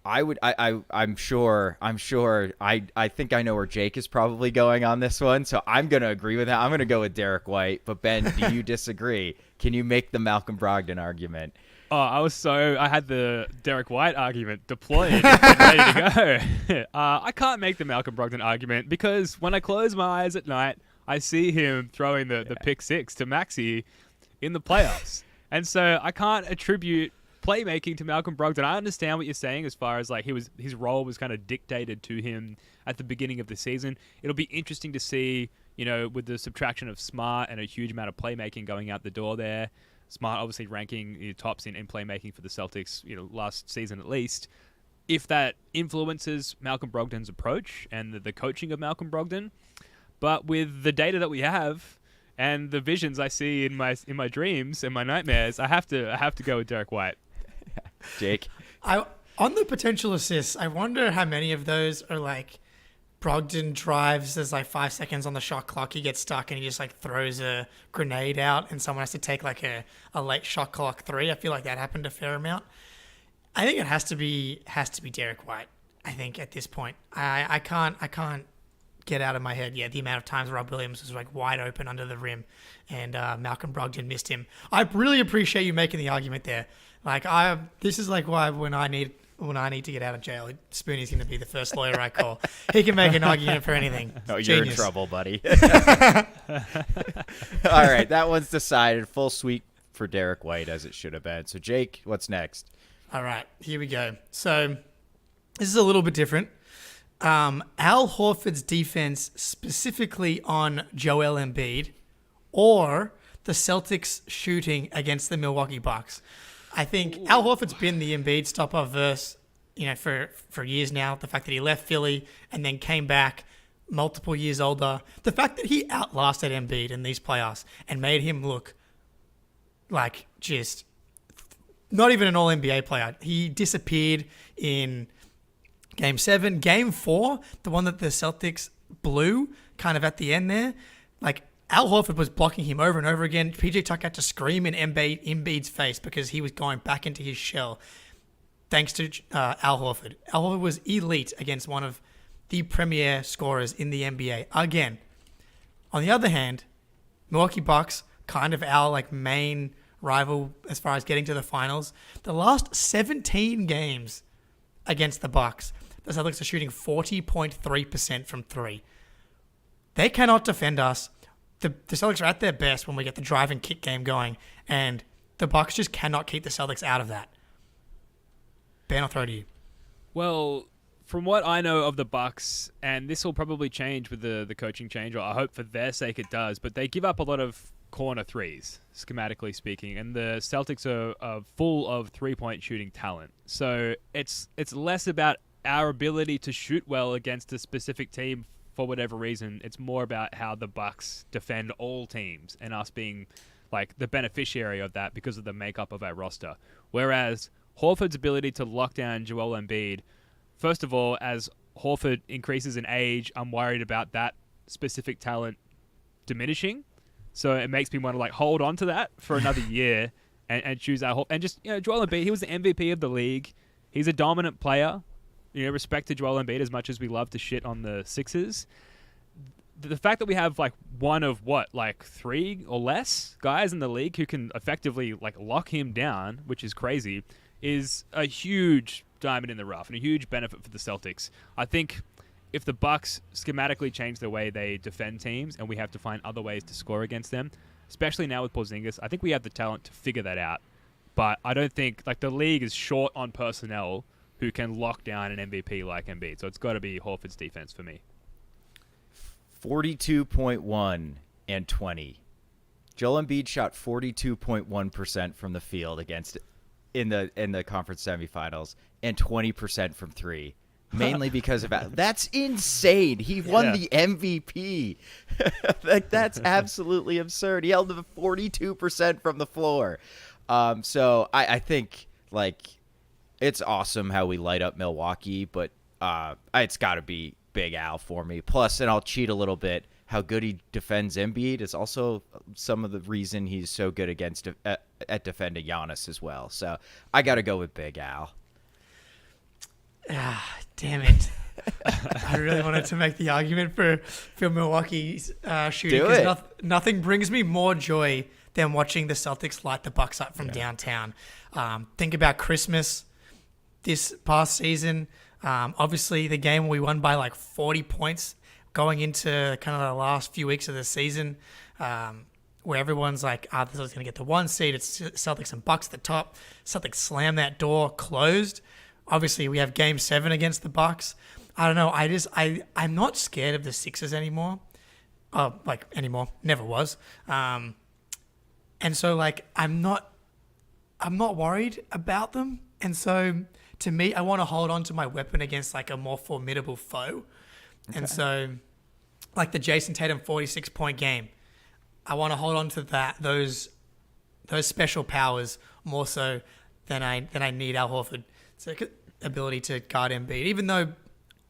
I'm sure I think I know where Jake is probably going on this one. So I'm going to agree with that. I'm going to go with Derek White, but Ben, do you disagree? Can you make the Malcolm Brogdon argument? Oh, I had the Derek White argument deployed and ready to go. I can't make the Malcolm Brogdon argument because when I close my eyes at night, I see him throwing the pick six to Maxey in the playoffs. And so I can't attribute playmaking to Malcolm Brogdon. I understand what you're saying as far as like his role was kind of dictated to him at the beginning of the season. It'll be interesting to see, with the subtraction of Smart and a huge amount of playmaking going out the door there. Smart obviously ranking tops in playmaking for the Celtics, last season at least. If that influences Malcolm Brogdon's approach and the coaching of Malcolm Brogdon, but with the data that we have and the visions I see in my dreams and my nightmares, I have to go with Derek White. Jake, On the potential assists, I wonder how many of those are like Brogdon drives, there's like 5 seconds on the shot clock, he gets stuck and he just like throws a grenade out and someone has to take like a late shot clock three. I feel like that happened a fair amount. I think it has to be Derek White. I think at this point, I can't get out of my head the amount of times Rob Williams was like wide open under the rim and Malcolm Brogdon missed him. I really appreciate you making the argument there. Like this is like why when I need to get out of jail, Spoonie's going to be the first lawyer I call. He can make an argument for anything. Oh, you're Genius. in trouble, buddy. All right, that one's decided. Full sweep for Derek White, as it should have been. So, Jake, what's next? All right, here we go. So this is a little bit different. Al Horford's defense specifically on Joel Embiid or the Celtics shooting against the Milwaukee Bucks. I think Al Horford's been the Embiid stopper for years now. The fact that he left Philly and then came back multiple years older. The fact that he outlasted Embiid in these playoffs and made him look like just not even an all-NBA player. He disappeared in Game 7. Game 4, the one that the Celtics blew kind of at the end there, like Al Horford was blocking him over and over again. PJ Tucker had to scream in Embiid's face because he was going back into his shell thanks to Al Horford. Al Horford was elite against one of the premier scorers in the NBA. Again, on the other hand, Milwaukee Bucks, kind of our like main rival as far as getting to the finals. The last 17 games against the Bucks, the Celtics are shooting 40.3% from three. They cannot defend us. The Celtics are at their best when we get the drive and kick game going, and the Bucks just cannot keep the Celtics out of that. Ben, I'll throw to you. Well, from what I know of the Bucks, and this will probably change with the coaching change, or I hope for their sake it does, but they give up a lot of corner threes, schematically speaking, and the Celtics are full of three-point shooting talent. So it's less about our ability to shoot well against a specific team for whatever reason. It's more about how the Bucks defend all teams and us being like the beneficiary of that because of the makeup of our roster. Whereas Horford's ability to lock down Joel Embiid, first of all, as Horford increases in age, I'm worried about that specific talent diminishing. So it makes me want to like hold on to that for another year and choose our and just Joel Embiid. He was the MVP of the league. He's a dominant player. Respect to Joel Embiid as much as we love to shit on the Sixers. The fact that we have like one of three or less guys in the league who can effectively like lock him down, which is crazy, is a huge diamond in the rough and a huge benefit for the Celtics. I think if the Bucks schematically change the way they defend teams and we have to find other ways to score against them, especially now with Porzingis, I think we have the talent to figure that out. But I don't think like the league is short on personnel who can lock down an MVP like Embiid. So it's got to be Horford's defense for me. 42.1 and 20. Joel Embiid shot 42.1% from the field in the conference semifinals and 20% from three. Mainly because of that. That's insane. He won the MVP. Like that's absolutely absurd. He held the 42% from the floor. So I think like it's awesome how we light up Milwaukee, but it's got to be Big Al for me. Plus, and I'll cheat a little bit, how good he defends Embiid is also some of the reason he's so good at defending Giannis as well. So I got to go with Big Al. Damn it. I really wanted to make the argument for Milwaukee's shooting because nothing brings me more joy than watching the Celtics light the Bucks up from downtown. Think about Christmas this past season. Obviously, the game we won by like 40 points going into kind of the last few weeks of the season where everyone's like, the Celtics going to get the one seed. It's Celtics and Bucks at the top. Celtics slam that door closed. Obviously, we have Game 7 against the Bucks. I don't know. I'm not scared of the Sixers anymore. Anymore. Never was. And so, like, I'm not worried about them. And so, to me, I want to hold on to my weapon against, like, a more formidable foe. Okay. And so, like, the Jason Tatum 46-point game, I want to hold on to those special powers more so than I need Al Horford. So ability to guard Embiid, even though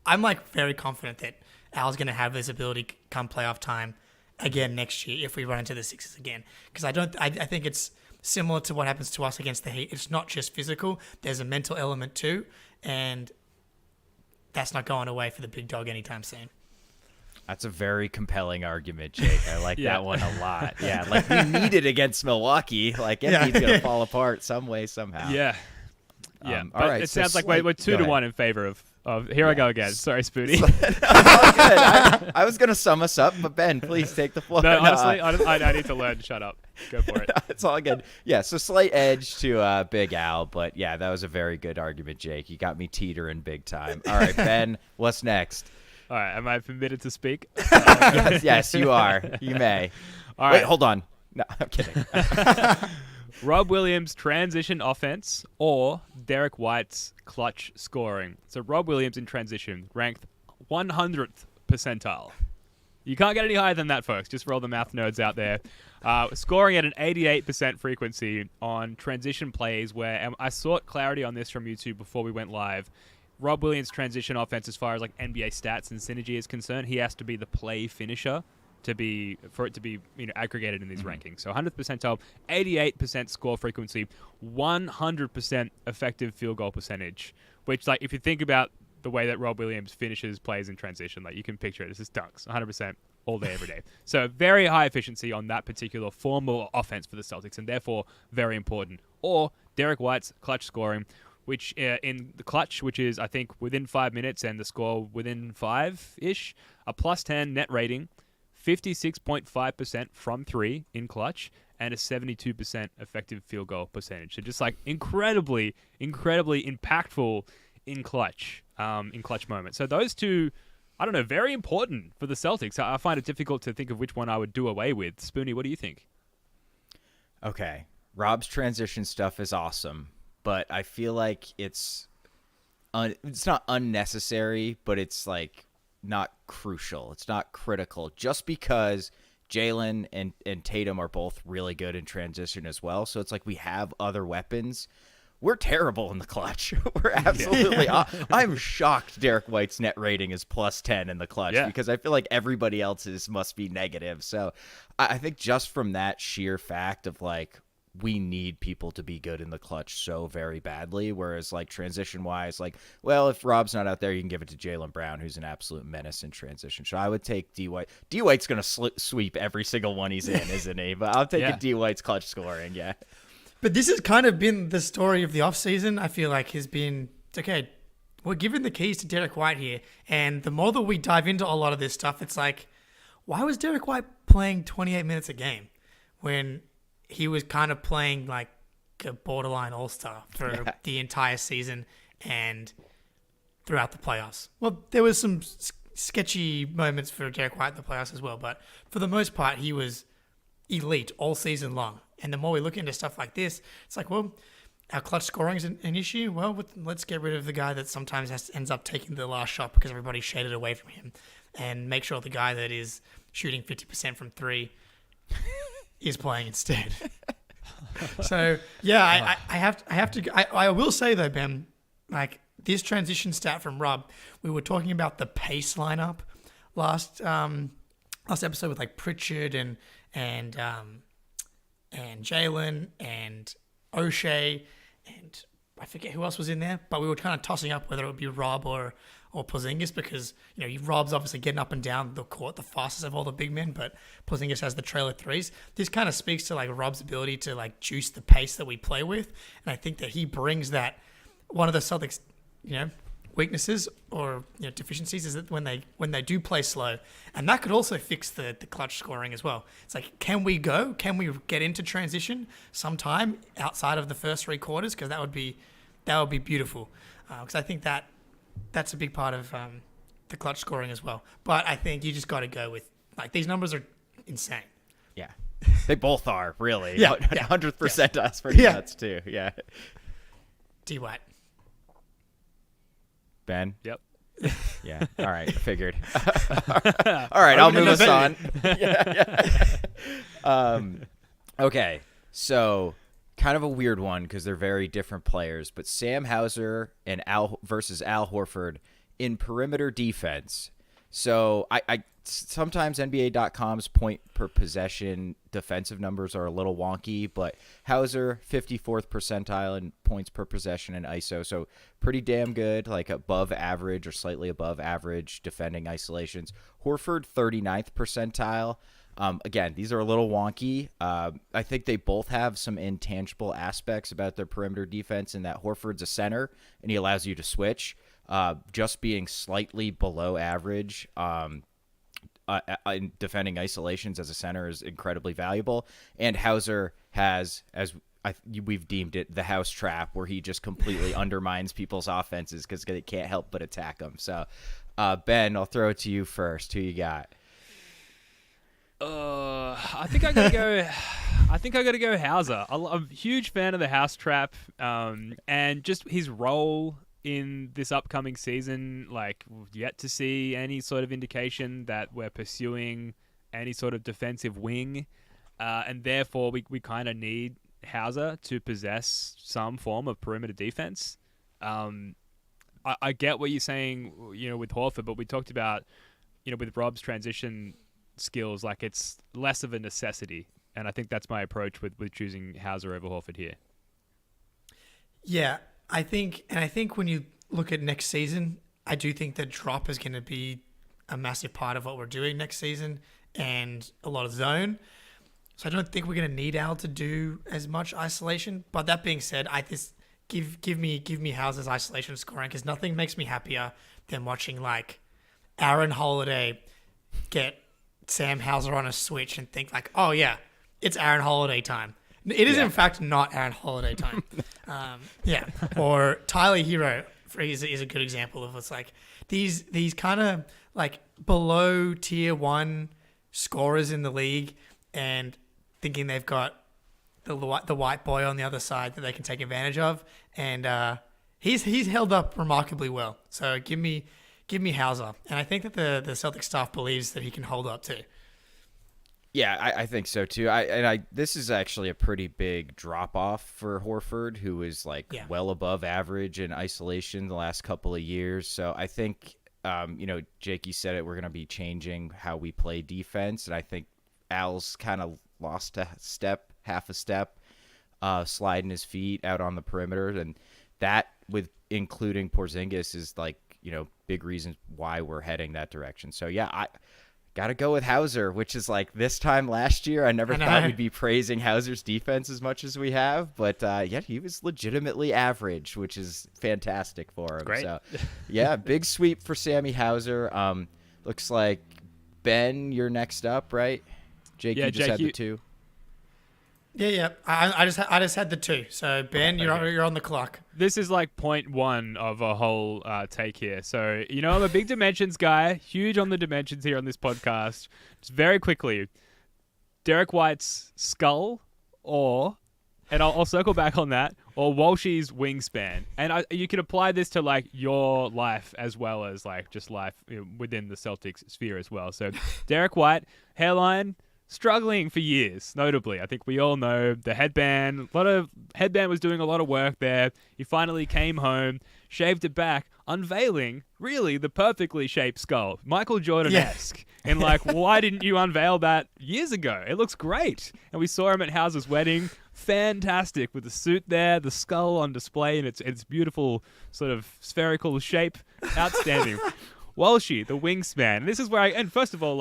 I'm like very confident that Al's going to have this ability come playoff time again next year if we run into the Sixers again. Because I think it's similar to what happens to us against the Heat. It's not just physical. There's a mental element too. And that's not going away for the big dog anytime soon. That's a very compelling argument, Jake. I like that one a lot. Yeah, like we need it against Milwaukee. Like Embiid's going to fall apart some way, somehow. Yeah. Yeah. All But right, it so sounds like Slate- we're go 2-1 ahead. in favor of here I go again. Sorry, Spoonie. All good. I was going to sum us up, but Ben, please take the floor. No, honestly, I need to learn. Shut up. Go for it. It's all good. Yeah, so slight edge to Big Al, but yeah, that was a very good argument, Jake. You got me teetering big time. All right, Ben, what's next? All right. Am I permitted to speak? Yes, you are. You may. All Wait, right. hold on. No, I'm kidding. Rob Williams' transition offense or Derek White's clutch scoring. So Rob Williams in transition ranked 100th percentile. You can't get any higher than that, folks. Just for all the math nerds out there. Scoring at an 88% frequency on transition plays where I sought clarity on this from YouTube before we went live. Rob Williams' transition offense, as far as like NBA stats and synergy is concerned, he has to be the play finisher for it to be aggregated in these rankings. So 100th percentile, 88% score frequency, 100% effective field goal percentage. Which, like, if you think about the way that Rob Williams finishes plays in transition, like you can picture it. This is dunks, 100% all day, every day. So very high efficiency on that particular form of offense for the Celtics, and therefore very important. Or Derek White's clutch scoring, which in the clutch, which is, I think, within 5 minutes and the score within 5-ish, a +10 net rating, 56.5% from 3 in clutch, and a 72% effective field goal percentage. So just like incredibly, incredibly impactful in clutch moments. So those two, I don't know, very important for the Celtics. I find it difficult to think of which one I would do away with. Spoonie, what do you think? Okay. Rob's transition stuff is awesome, but I feel like it's not unnecessary, but it's like not crucial. It's not critical just because Jalen and Tatum are both really good in transition as well. So it's like we have other weapons. We're terrible in the clutch. We're absolutely. I'm shocked Derek White's net rating is +10 in the clutch because I feel like everybody else's must be negative. So I think just from that sheer fact of like, we need people to be good in the clutch so very badly. Whereas like transition wise, like, well, if Rob's not out there, you can give it to Jaylen Brown, who's an absolute menace in transition. So I would take D White. D White's going to sweep every single one he's in, isn't he? But I'll take D White's clutch scoring. Yeah. But this has kind of been the story of the offseason, I feel like, has been, okay, we're giving the keys to Derek White here. And the more that we dive into a lot of this stuff, it's like, why was Derek White playing 28 minutes a game when he was kind of playing like a borderline all-star for the entire season and throughout the playoffs? Well, there was some sketchy moments for Derek White in the playoffs as well, but for the most part, he was elite all season long. And the more we look into stuff like this, it's like, well, our clutch scoring is an issue. Well, let's get rid of the guy that sometimes ends up taking the last shot because everybody shaded away from him, and make sure the guy that is shooting 50% from 3 is playing instead. So yeah, I will say though, Ben, like this transition stat from Rob, we were talking about the pace lineup last episode with like Pritchard and Jalen and O'Shea and I forget who else was in there, but we were kind of tossing up whether it would be Rob or Porzingis because, Rob's obviously getting up and down the court the fastest of all the big men, but Porzingis has the trailer threes. This kind of speaks to like Rob's ability to like juice the pace that we play with. And I think that he brings that. One of the Celtics, weaknesses or deficiencies is that when they do play slow, and that could also fix the clutch scoring as well. It's like, can we get into transition sometime outside of the first 3 quarters? Because that would be beautiful. Because I think that's a big part of the clutch scoring as well. But I think you just got to go with like these numbers are insane. Yeah, they both are really. 100% us for nuts too. Yeah. D White. Ben? Yep. Yeah. All right. I figured. All right. I'll move us on. Okay. So kind of a weird one because they're very different players, but Sam Hauser and versus Al Horford in perimeter defense. So I sometimes NBA.com's point per possession defensive numbers are a little wonky, but Hauser 54th percentile in points per possession in ISO, so pretty damn good, like above average or slightly above average defending isolations. Horford 39th percentile. Again, these are a little wonky. I think they both have some intangible aspects about their perimeter defense in that Horford's a center and he allows you to switch. Just being slightly below average in defending isolations as a center is incredibly valuable. And Hauser has, as we've deemed it, the house trap, where he just completely undermines people's offenses because they can't help but attack them. So, Ben, I'll throw it to you first. Who you got? I think I gotta go. I think I gotta go Hauser. I'm a huge fan of the house trap, and just his role in this upcoming season. Like, we've yet to see any sort of indication that we're pursuing any sort of defensive wing, and therefore we kind of need Hauser to possess some form of perimeter defense. I get what you're saying, with Horford, but we talked about, with Rob's transition skills, like it's less of a necessity, and I think that's my approach with choosing Hauser over Horford here. Yeah, I think when you look at next season, I do think the drop is going to be a massive part of what we're doing next season, and a lot of zone. So I don't think we're going to need Al to do as much isolation. But that being said, give me Hauser's isolation scoring, because nothing makes me happier than watching like Aaron Holiday get Sam Hauser on a switch and think like, oh yeah, it's Aaron Holiday time. It is in fact not Aaron Holiday time. Or Tyler Hero is a good example of it's like these kind of like below tier 1 scorers in the league, and thinking they've got the white boy on the other side that they can take advantage of, and he's held up remarkably well. So give me Hauser, and I think that the Celtics staff believes that he can hold up too. Yeah, I think so too. This is actually a pretty big drop off for Horford, who is well above average in isolation the last couple of years. So I think, Jake, you said it, we're going to be changing how we play defense, and I think Al's kind of lost half a step, sliding his feet out on the perimeter, and that, with including Porzingis, is big reasons why we're heading that direction. So yeah, I gotta go with Hauser, which is like this time last year, I never thought we'd be praising Hauser's defense as much as we have, but he was legitimately average, which is fantastic for him. Great. So yeah, big sweep for Sammy Hauser. Looks like Ben, you're next up, right? Jake, you just had the two. Yeah. I just had the two. So Ben, you're on the clock. This is like point one of a whole take here. So I'm a big dimensions guy, huge on the dimensions here on this podcast. Just very quickly, Derek White's skull, and I'll circle back on that, or Walshy's wingspan, and you can apply this to like your life as well as like just life within the Celtics sphere as well. So Derek White, hairline, struggling for years, notably. I think we all know the headband. Headband was doing a lot of work there. He finally came home, shaved it back, unveiling really the perfectly shaped skull, Michael Jordan-esque. Yeah. And why didn't you unveil that years ago? It looks great. And we saw him at Hauser's wedding. Fantastic, with the suit there, the skull on display, and its beautiful sort of spherical shape. Outstanding. Walshy, the wingspan. And this is where and first of all,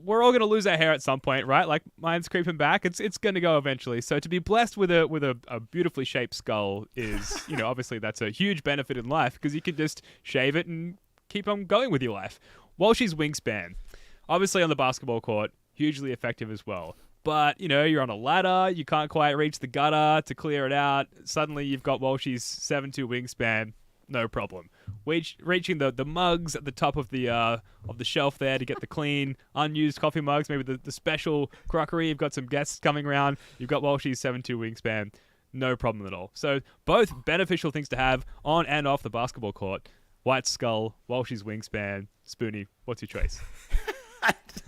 we're all going to lose our hair at some point, right? Like, mine's creeping back. It's going to go eventually. So to be blessed with a beautifully shaped skull is, obviously that's a huge benefit in life, because you can just shave it and keep on going with your life. Walshy's wingspan, obviously on the basketball court, hugely effective as well. But, you're on a ladder, you can't quite reach the gutter to clear it out. Suddenly you've got Walshy's 7'2" wingspan. No problem. Reaching the mugs at the top of the shelf there to get the clean, unused coffee mugs, maybe the special crockery. You've got some guests coming around. You've got Walshy's 7'2" wingspan. No problem at all. So both beneficial things to have on and off the basketball court. White's skull, Walshy's wingspan. Spoonie, what's your choice?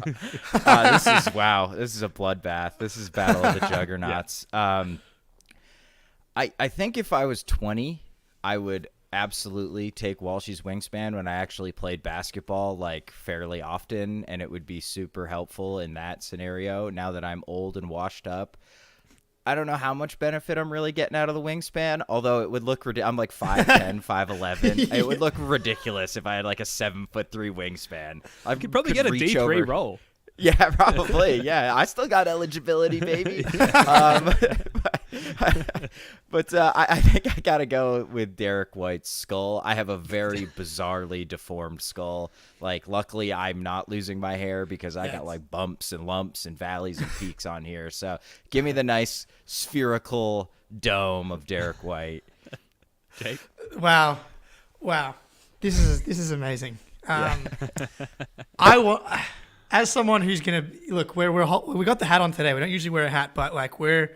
This is a bloodbath. This is Battle of the Juggernauts. I think if I was 20, I would absolutely take Walshy's wingspan when I actually played basketball like fairly often, and it would be super helpful in that scenario. Now that I'm old and washed up, I don't know how much benefit I'm really getting out of the wingspan, although it would look I'm like 5'10", 5'11". It would look ridiculous if I had like a 7'3" wingspan. I could probably get a reach D3 over. role. Yeah, probably. Yeah, I still got eligibility, baby. But I think I got to go with Derek White's skull. I have a very bizarrely deformed skull. Like, luckily, I'm not losing my hair because I got like bumps and lumps and valleys and peaks on here. So give me the nice spherical dome of Derek White. Jake? Wow. This is amazing. As someone who's gonna look, we got the hat on today. We don't usually wear a hat, but like we're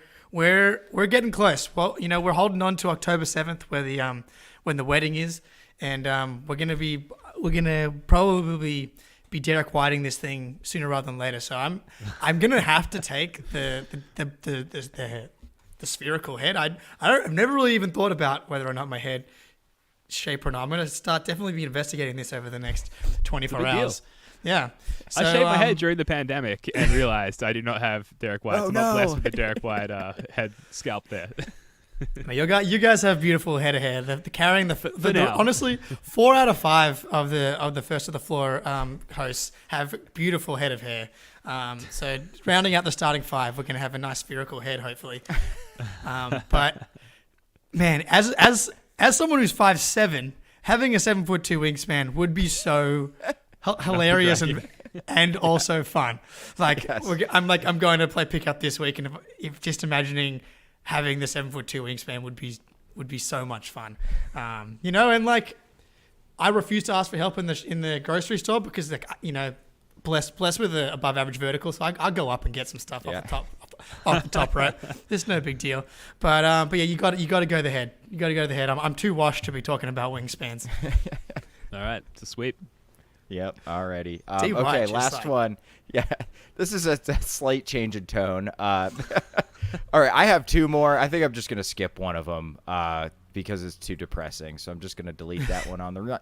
getting close. Well, we're holding on to October 7th, where the when the wedding is, and we're gonna probably be Derek Whiting this thing sooner rather than later. So I'm gonna have to take the spherical head. I've never really even thought about whether or not my head shape or not. I'm gonna definitely be investigating this over the next 24 hours. Yeah. So, I shaved my head during the pandemic and realized I do not have Derek White. I'm not blessed with the Derek White head scalp there. You guys have beautiful head of hair. Carrying honestly, 4 out of 5 of the first of the floor hosts have beautiful head of hair. So rounding out the starting 5, we're gonna have a nice spherical head, hopefully. But man, as someone who's 5'7", having a 7'2" wingspan would be so hilarious and also fun. Like, yes. I'm going to play pickup this week, and if just imagining having the 7'2" wingspan would be so much fun. And like, I refuse to ask for help in the grocery store because, like, blessed with an above average vertical, so I'll go up and get some stuff off the top, right? It's no big deal. But yeah, you got to go the head. You got to go the head. I'm too washed to be talking about wingspans. All right, it's a sweep. Yep, alrighty. Okay, last one. Yeah, this is a slight change in tone. All right, I have 2 more. I think I'm just going to skip one of them because it's too depressing. So I'm just going to delete that one on the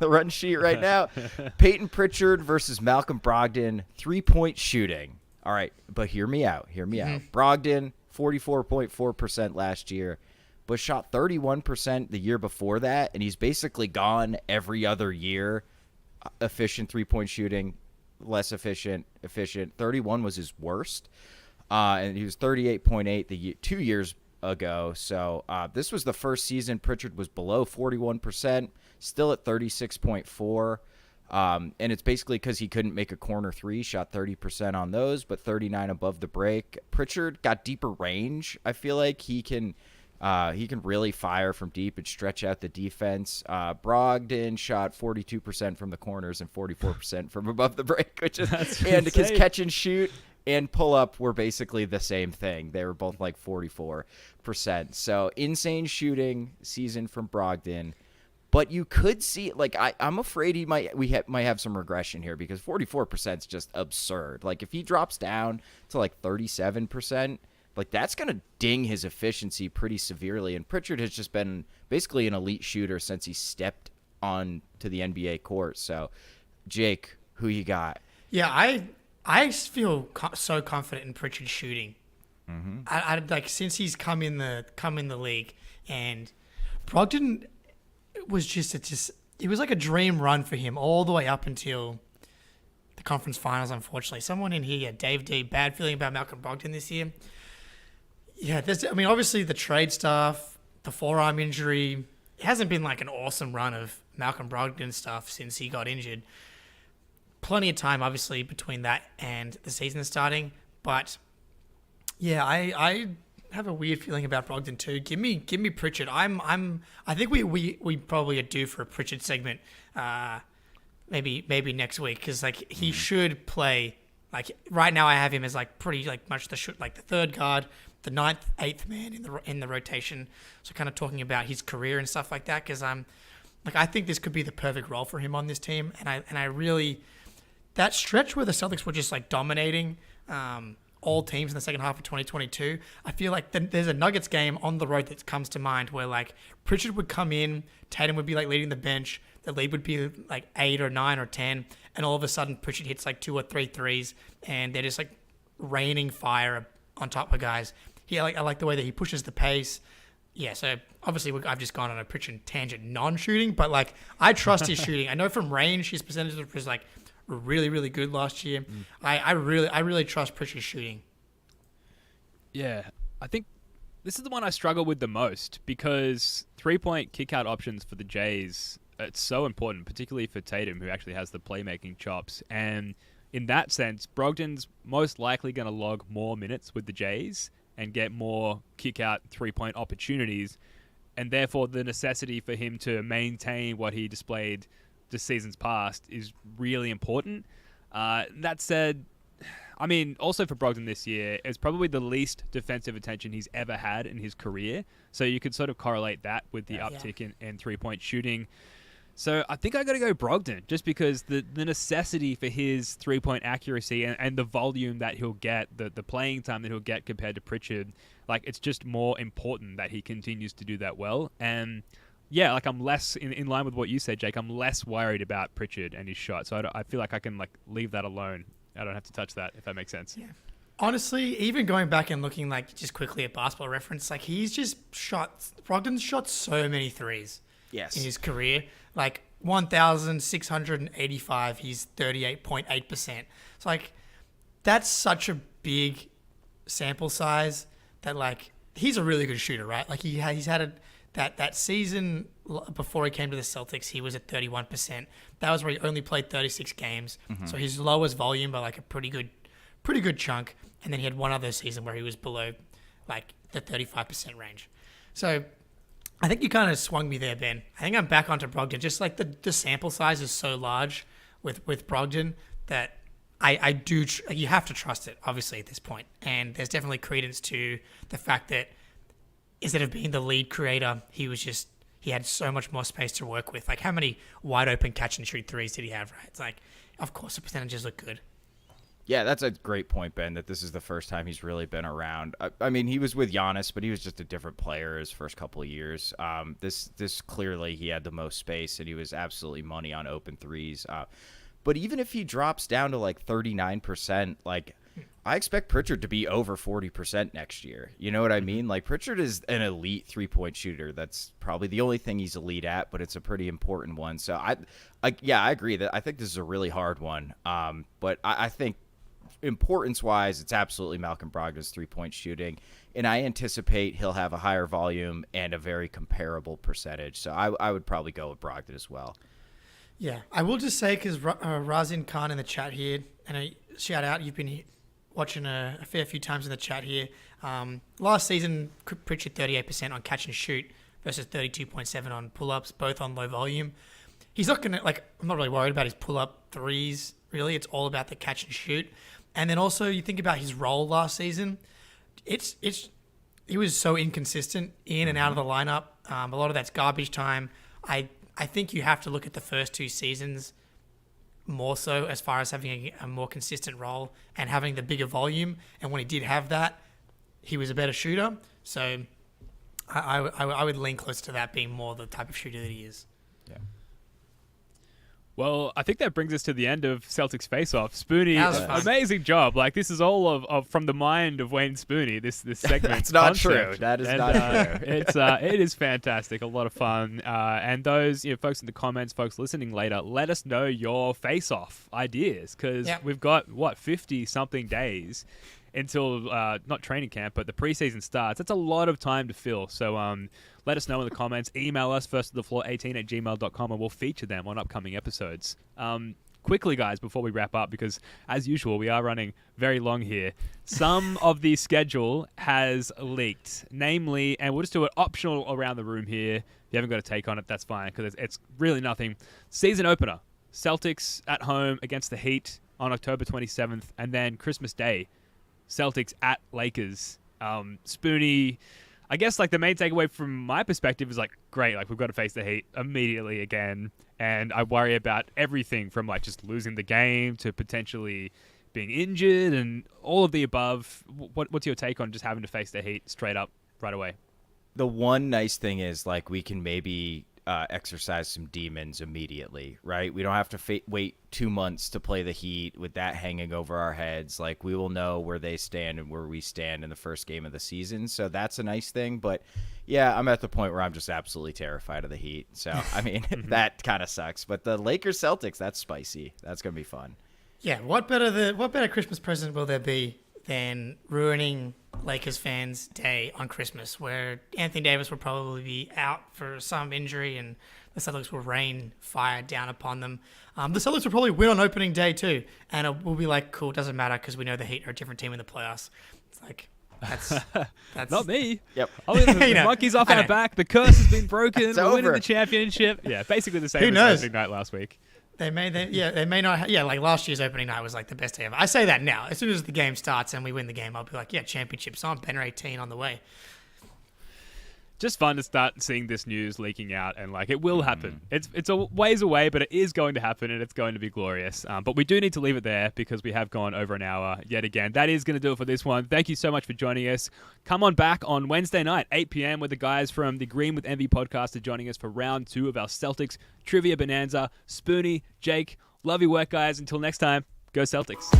run sheet right now. Peyton Pritchard versus Malcolm Brogdon, 3-point shooting. All right, but hear me out. Brogdon, 44.4% last year, but shot 31% the year before that, and he's basically gone every other year. Efficient 3-point shooting, less efficient. 31 was his worst, and he was 38.8 2 years ago. So this was the first season Pritchard was below 41%, still at 36.4. And it's basically because he couldn't make a corner 3, shot 30% on those, but 39 above the break. Pritchard got deeper range. I feel like he can really fire from deep and stretch out the defense. Brogdon shot 42% from the corners and 44% from above the break, which is and his catch and shoot and pull up were basically the same thing. They were both like 44%. So insane shooting season from Brogdon. But you could see, like, I'm afraid we might have some regression here because 44% is just absurd. Like, if he drops down to like 37%, like, that's going to ding his efficiency pretty severely. And Pritchard has just been basically an elite shooter since he stepped on to the NBA court. So, Jake, who you got? Yeah, I feel so confident in Pritchard shooting. Mm-hmm. I like since he's come in the league, and Brogdon was just it was like a dream run for him all the way up until the conference finals. Unfortunately, someone in here, Dave D, bad feeling about Malcolm Brogdon this year. Yeah, obviously the trade stuff, the forearm injury. It hasn't been like an awesome run of Malcolm Brogdon stuff since he got injured. Plenty of time, obviously, between that and the season starting. But yeah, I have a weird feeling about Brogdon too. Give me Pritchard. I think we probably are due for a Pritchard segment, maybe next week, because like he should play. Like right now, I have him as like pretty like much the third guard, the 9th, 8th man in the rotation. So kind of talking about his career and stuff like that, because I think this could be the perfect role for him on this team, and I really that stretch where the Celtics were just like dominating all teams in the second half of 2022, I feel like there's a Nuggets game on the road that comes to mind where like Pritchard would come in, Tatum would be like leading the bench, the lead would be like 8 or 9 or 10, and all of a sudden Pritchard hits like 2 or 3 threes, and they're just like raining fire on top of guys. I like the way that he pushes the pace. Yeah, so obviously I've just gone on a Pritchard tangent non-shooting, but like I trust his shooting. I know from range his percentage was like really, really good last year. I really trust Pritchard's shooting. Yeah, I think this is the one I struggle with the most because 3-point kick-out options for the Jays, it's so important, particularly for Tatum, who actually has the playmaking chops. And in that sense, Brogdon's most likely going to log more minutes with the Jays and get more kick-out 3-point opportunities, and therefore the necessity for him to maintain what he displayed the seasons past is really important. That said, I mean, also for Brogdon this year, it's probably the least defensive attention he's ever had in his career, so you could sort of correlate that with the uptick in 3-point shooting. So I think I got to go Brogdon just because the necessity for his 3-point accuracy and the volume that he'll get, the playing time that he'll get compared to Pritchard, like it's just more important that he continues to do that well. And yeah, like I'm less in line with what you said, Jake. I'm less worried about Pritchard and his shot, so I feel like I can like leave that alone. I don't have to touch that, if that makes sense. Yeah. Honestly, even going back and looking like just quickly at Basketball Reference, like Brogdon's shot so many threes. Yes. In his career, like 1,685, he's 38.8%. So like, that's such a big sample size that like he's a really good shooter, right? Like he's had that season before he came to the Celtics, he was at 31%. That was where he only played 36 games, so his lowest volume by like a pretty good chunk. And then he had one other season where he was below like the 35% range. So I think you kind of swung me there, Ben. I think I'm back onto Brogdon. Just like the sample size is so large with Brogdon that you have to trust it, obviously, at this point. And there's definitely credence to the fact that instead of being the lead creator, he had so much more space to work with. Like, how many wide open catch and shoot threes did he have, right? It's like, of course, the percentages look good. Yeah, that's a great point, Ben, that this is the first time he's really been around. I mean, he was with Giannis, but he was just a different player his first couple of years. This clearly he had the most space, and he was absolutely money on open threes. But even if he drops down to like 39%, like I expect Pritchard to be over 40% next year. You know what I mean? Like Pritchard is an elite 3-point shooter. That's probably the only thing he's elite at, but it's a pretty important one. So I agree that I think this is a really hard one. But I think importance-wise, it's absolutely Malcolm Brogdon's 3-point shooting, and I anticipate he'll have a higher volume and a very comparable percentage. So I would probably go with Brogdon as well. Yeah, I will just say, because Razin Khan in the chat here, and a shout out, you've been watching a fair few times in the chat here. Last season, Pritchard 38% on catch and shoot versus 32.7 on pull-ups, both on low volume. He's not going to, like, I'm not really worried about his pull-up threes, really. It's all about the catch and shoot. And then also, you think about his role last season. He was so inconsistent in and out of the lineup. A lot of that's garbage time. I think you have to look at the first 2 seasons more so as far as having a more consistent role and having the bigger volume. And when he did have that, he was a better shooter. So I would lean close to that being more the type of shooter that he is. Yeah. Well, I think that brings us to the end of Celtics Face-Off. Spoonie, amazing job. Like, this is all of from the mind of Wayne Spoonie, this segment. That's not concept. true. That is not true. It is fantastic. A lot of fun. And those folks in the comments, folks listening later, let us know your Face-Off ideas, because we've got, 50-something days until, not training camp, but the preseason starts. That's a lot of time to fill. So let us know in the comments. Email us, firstofthefloor18@gmail.com, and we'll feature them on upcoming episodes. Quickly, guys, before we wrap up, because as usual, we are running very long here. Some of the schedule has leaked, namely, and we'll just do it optional around the room here. If you haven't got a take on it, that's fine, because it's really nothing. Season opener, Celtics at home against the Heat on October 27th, and then Christmas Day, Celtics at Lakers. Spoonie, I guess like the main takeaway from my perspective is like, great, like we've got to face the Heat immediately again. And I worry about everything from like just losing the game to potentially being injured and all of the above. What's your take on just having to face the Heat straight up right away? The one nice thing is, like, we can maybe exercise some demons immediately, right? We don't have to wait 2 months to play the Heat with that hanging over our heads. Like, we will know where they stand and where we stand in the first game of the season. So that's a nice thing. But yeah, I'm at the point where I'm just absolutely terrified of the Heat. So, I mean, that kind of sucks. But the Lakers Celtics, that's spicy. That's going to be fun. Yeah, what better Christmas present will there be than ruining Lakers fans' day on Christmas, where Anthony Davis will probably be out for some injury and the Celtics will rain fire down upon them. The Celtics will probably win on opening day too, and it will be like, cool, it doesn't matter because we know the Heat are a different team in the playoffs. It's like, that's Not me. Yep. I mean, the monkey's off our back. The curse has been broken. It's We're winning over. the championship. Yeah, basically the same Who as knows? opening night last week. They may not. Like last year's opening night was like the best day ever. I say that now. As soon as the game starts and we win the game, I'll be like, yeah, championship's on. Banner 18 on the way. Just fun to start seeing this news leaking out, and like it will happen. It's a ways away, but it is going to happen, and it's going to be glorious. But we do need to leave it there because we have gone over an hour yet again. That is going to do it for this one. Thank you so much for joining us. Come on back on Wednesday night, 8 p.m. with the guys from the Green with Envy podcast are joining us for round 2 of our Celtics Trivia Bonanza. Spoonie, Jake, love your work, guys. Until next time, go Celtics.